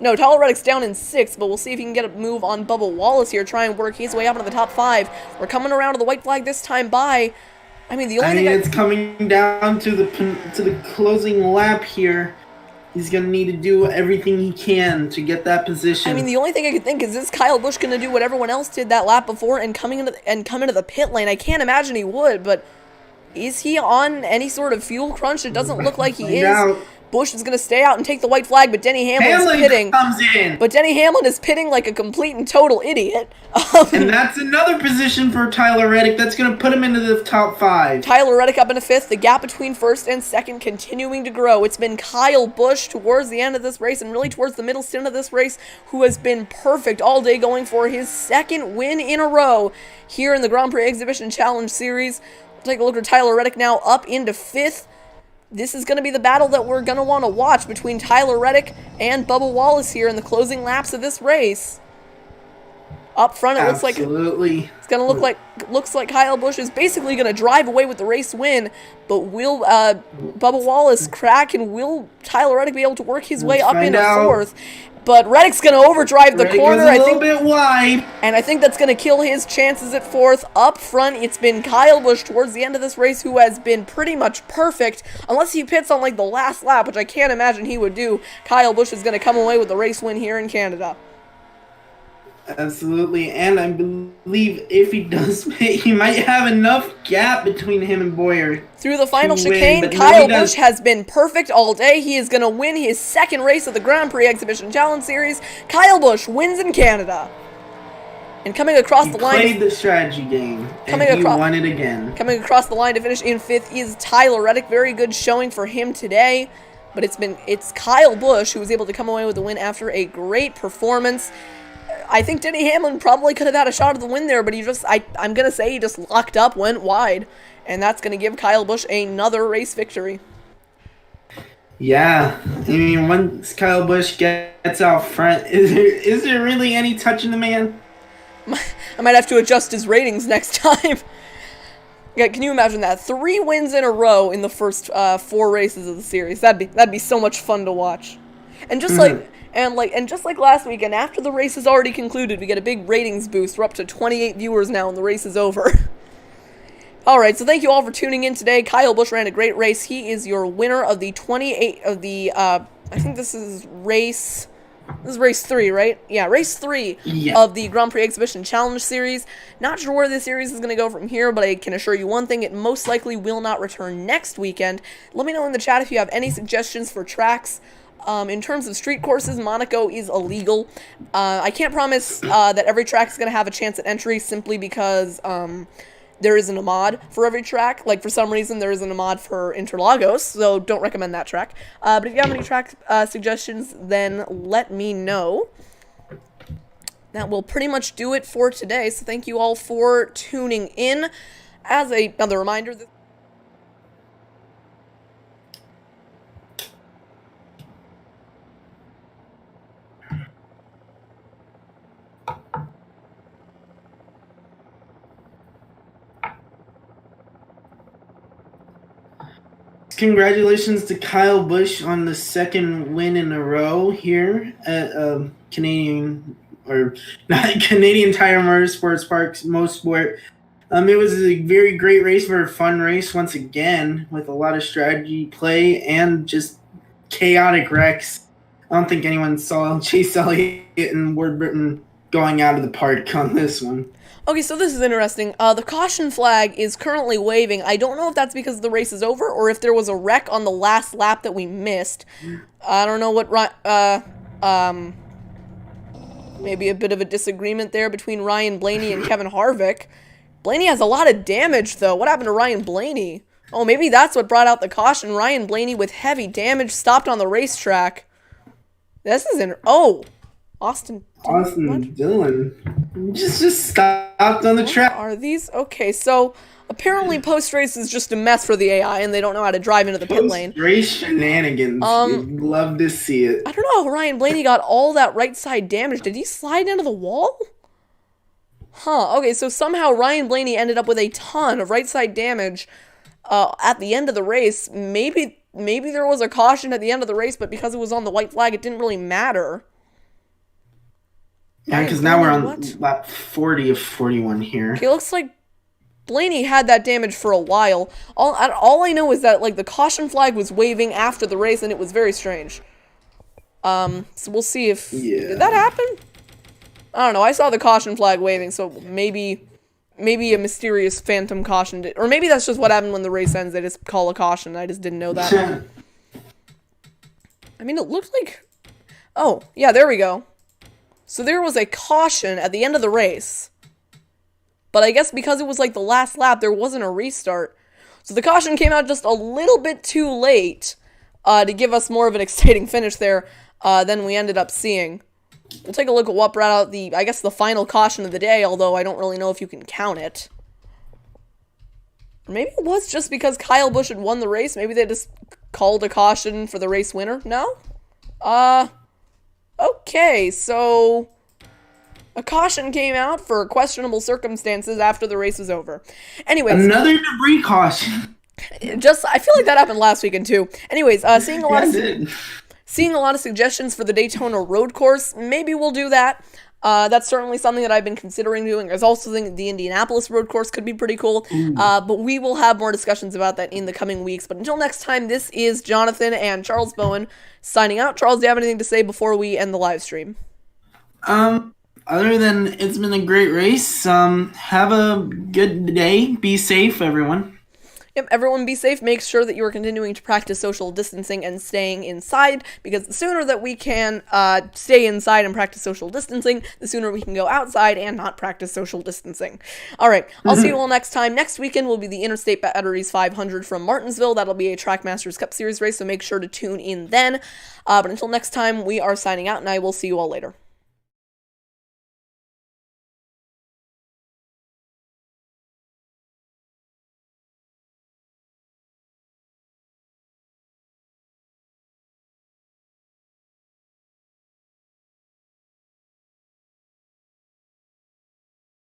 No, Tyler Reddick's down in 6th, but we'll see if he can get a move on Bubba Wallace here, try and work his way up into the top 5. We're coming around to the white flag this time by. I mean, it's coming down to the closing lap here. He's going to need to do everything he can to get that position. I mean, the only thing I could think is Kyle Busch going to do what everyone else did that lap before and come into the pit lane? I can't imagine he would, but is he on any sort of fuel crunch? It doesn't look like he is. Busch is going to stay out and take the white flag, but Denny Hamlin is pitting. Comes in. But Denny Hamlin is pitting like a complete and total idiot. And that's another position for Tyler Reddick. That's going to put him into the top 5. Tyler Reddick up into 5th. The gap between 1st and 2nd continuing to grow. It's been Kyle Busch towards the end of this race and really towards the middle stint of this race who has been perfect all day, going for his 2nd win in a row here in the Grand-Prix Exhibition Challenge Series. We'll take a look at Tyler Reddick now up into 5th. this is going to be the battle that we're going to want to watch between Tyler Reddick and Bubba Wallace here in the closing laps of this race. Up front, it looks like it's going to looks like Kyle Busch is basically going to drive away with the race win, but will Bubba Wallace crack, and will Tyler Reddick be able to work his way up into fourth? But Reddick's going to overdrive the corner, I think, a little bit wide. And I think that's going to kill his chances at fourth. Up front, it's been Kyle Busch towards the end of this race who has been pretty much perfect. Unless he pits on, like, the last lap, which I can't imagine he would do, Kyle Busch is going to come away with the race win here in Canada. Absolutely, and I believe if he does pit, he might have enough gap between him and Boyer. Through the final chicane, Kyle Busch has been perfect all day. He is going to win his second race of the Grand-Prix Exhibition Challenge Series. Kyle Busch wins in Canada. And coming across the line... He played the strategy game, and he won it again. Coming across the line to finish in fifth is Tyler Reddick. Very good showing for him today. But it's Kyle Busch who was able to come away with the win after a great performance. I think Denny Hamlin probably could have had a shot at the win there, but I'm going to say he just locked up, went wide, and that's going to give Kyle Busch another race victory. Yeah, I mean, once Kyle Busch gets out front, is there really any touching the man? I might have to adjust his ratings next time. Yeah, can you imagine that? 3 wins in a row in the first 4 races of the series. That'd be so much fun to watch. And just just like last weekend, after the race is already concluded, we get a big ratings boost. We're up to 28 viewers now, and the race is over. All right, so thank you all for tuning in today. Kyle Busch ran a great race. He is your winner of the 28 of the. I think this is race 3, right? Yeah, race 3 of the Grand-Prix Exhibition Challenge Series. Not sure where this series is going to go from here, but I can assure you one thing: it most likely will not return next weekend. Let me know in the chat if you have any suggestions for tracks. In terms of street courses, Monaco is illegal. I can't promise that every track is going to have a chance at entry simply because there isn't a mod for every track. Like, for some reason, there isn't a mod for Interlagos, so don't recommend that track. But if you have any track suggestions, then let me know. That will pretty much do it for today, so thank you all for tuning in. As another reminder... Congratulations to Kyle Busch on the second win in a row here at Canadian Tire Motorsports Park Motorsport. It was a very great race, very fun race once again with a lot of strategy play and just chaotic wrecks. I don't think anyone saw Chase Elliott and Ward Britton going out of the park on this one. Okay, so this is interesting. The caution flag is currently waving. I don't know if that's because the race is over or if there was a wreck on the last lap that we missed. I don't know what... maybe a bit of a disagreement there between Ryan Blaney and Kevin Harvick. Blaney has a lot of damage, though. What happened to Ryan Blaney? Oh, maybe that's what brought out the caution. Ryan Blaney with heavy damage stopped on the racetrack. This is Austin Dillon just stopped on the track. What are these? Okay, so apparently post-race is just a mess for the AI, and they don't know how to drive into the pit lane. Post-race shenanigans. You'd love to see it. I don't know how Ryan Blaney got all that right side damage. Did he slide into the wall? Huh, okay, so somehow Ryan Blaney ended up with a ton of right side damage at the end of the race. Maybe there was a caution at the end of the race, but because it was on the white flag, it didn't really matter. Yeah, because now we're on lap 40 of 41 here. Okay, looks like Blaney had that damage for a while. All I know is that, like, the caution flag was waving after the race, and it was very strange. So we'll see if... Yeah. Did that happen? I don't know. I saw the caution flag waving, so maybe a mysterious phantom caution did... Or maybe that's just what happened when the race ends. They just call a caution. I just didn't know that. I mean, it looked like... Oh, yeah, there we go. So there was a caution at the end of the race. But I guess because it was like the last lap, there wasn't a restart. So the caution came out just a little bit too late to give us more of an exciting finish there than we ended up seeing. We'll take a look at what brought out the final caution of the day, although I don't really know if you can count it. Or maybe it was just because Kyle Busch had won the race. Maybe they just called a caution for the race winner? No? Okay, so a caution came out for questionable circumstances after the race was over. Anyways. Another debris caution. I feel like that happened last weekend too. Anyways, seeing a lot Yeah, seeing a lot of suggestions for the Daytona road course. Maybe we'll do that. That's certainly something that I've been considering doing. There's also think the Indianapolis road course could be pretty cool. But we will have more discussions about that in the coming weeks. But until next time, this is Jonathan and Charles Bowen signing out. Charles, do you have anything to say before we end the live stream? Other than it's been a great race, have a good day. Be safe, everyone. Yep, everyone be safe. Make sure that you are continuing to practice social distancing and staying inside, because the sooner that we can stay inside and practice social distancing, the sooner we can go outside and not practice social distancing. All right, I'll see you all next time. Next weekend will be the Interstate Batteries 500 from Martinsville. That'll be a Trackmasters Cup Series race, so make sure to tune in then. But until next time, we are signing out, and I will see you all later.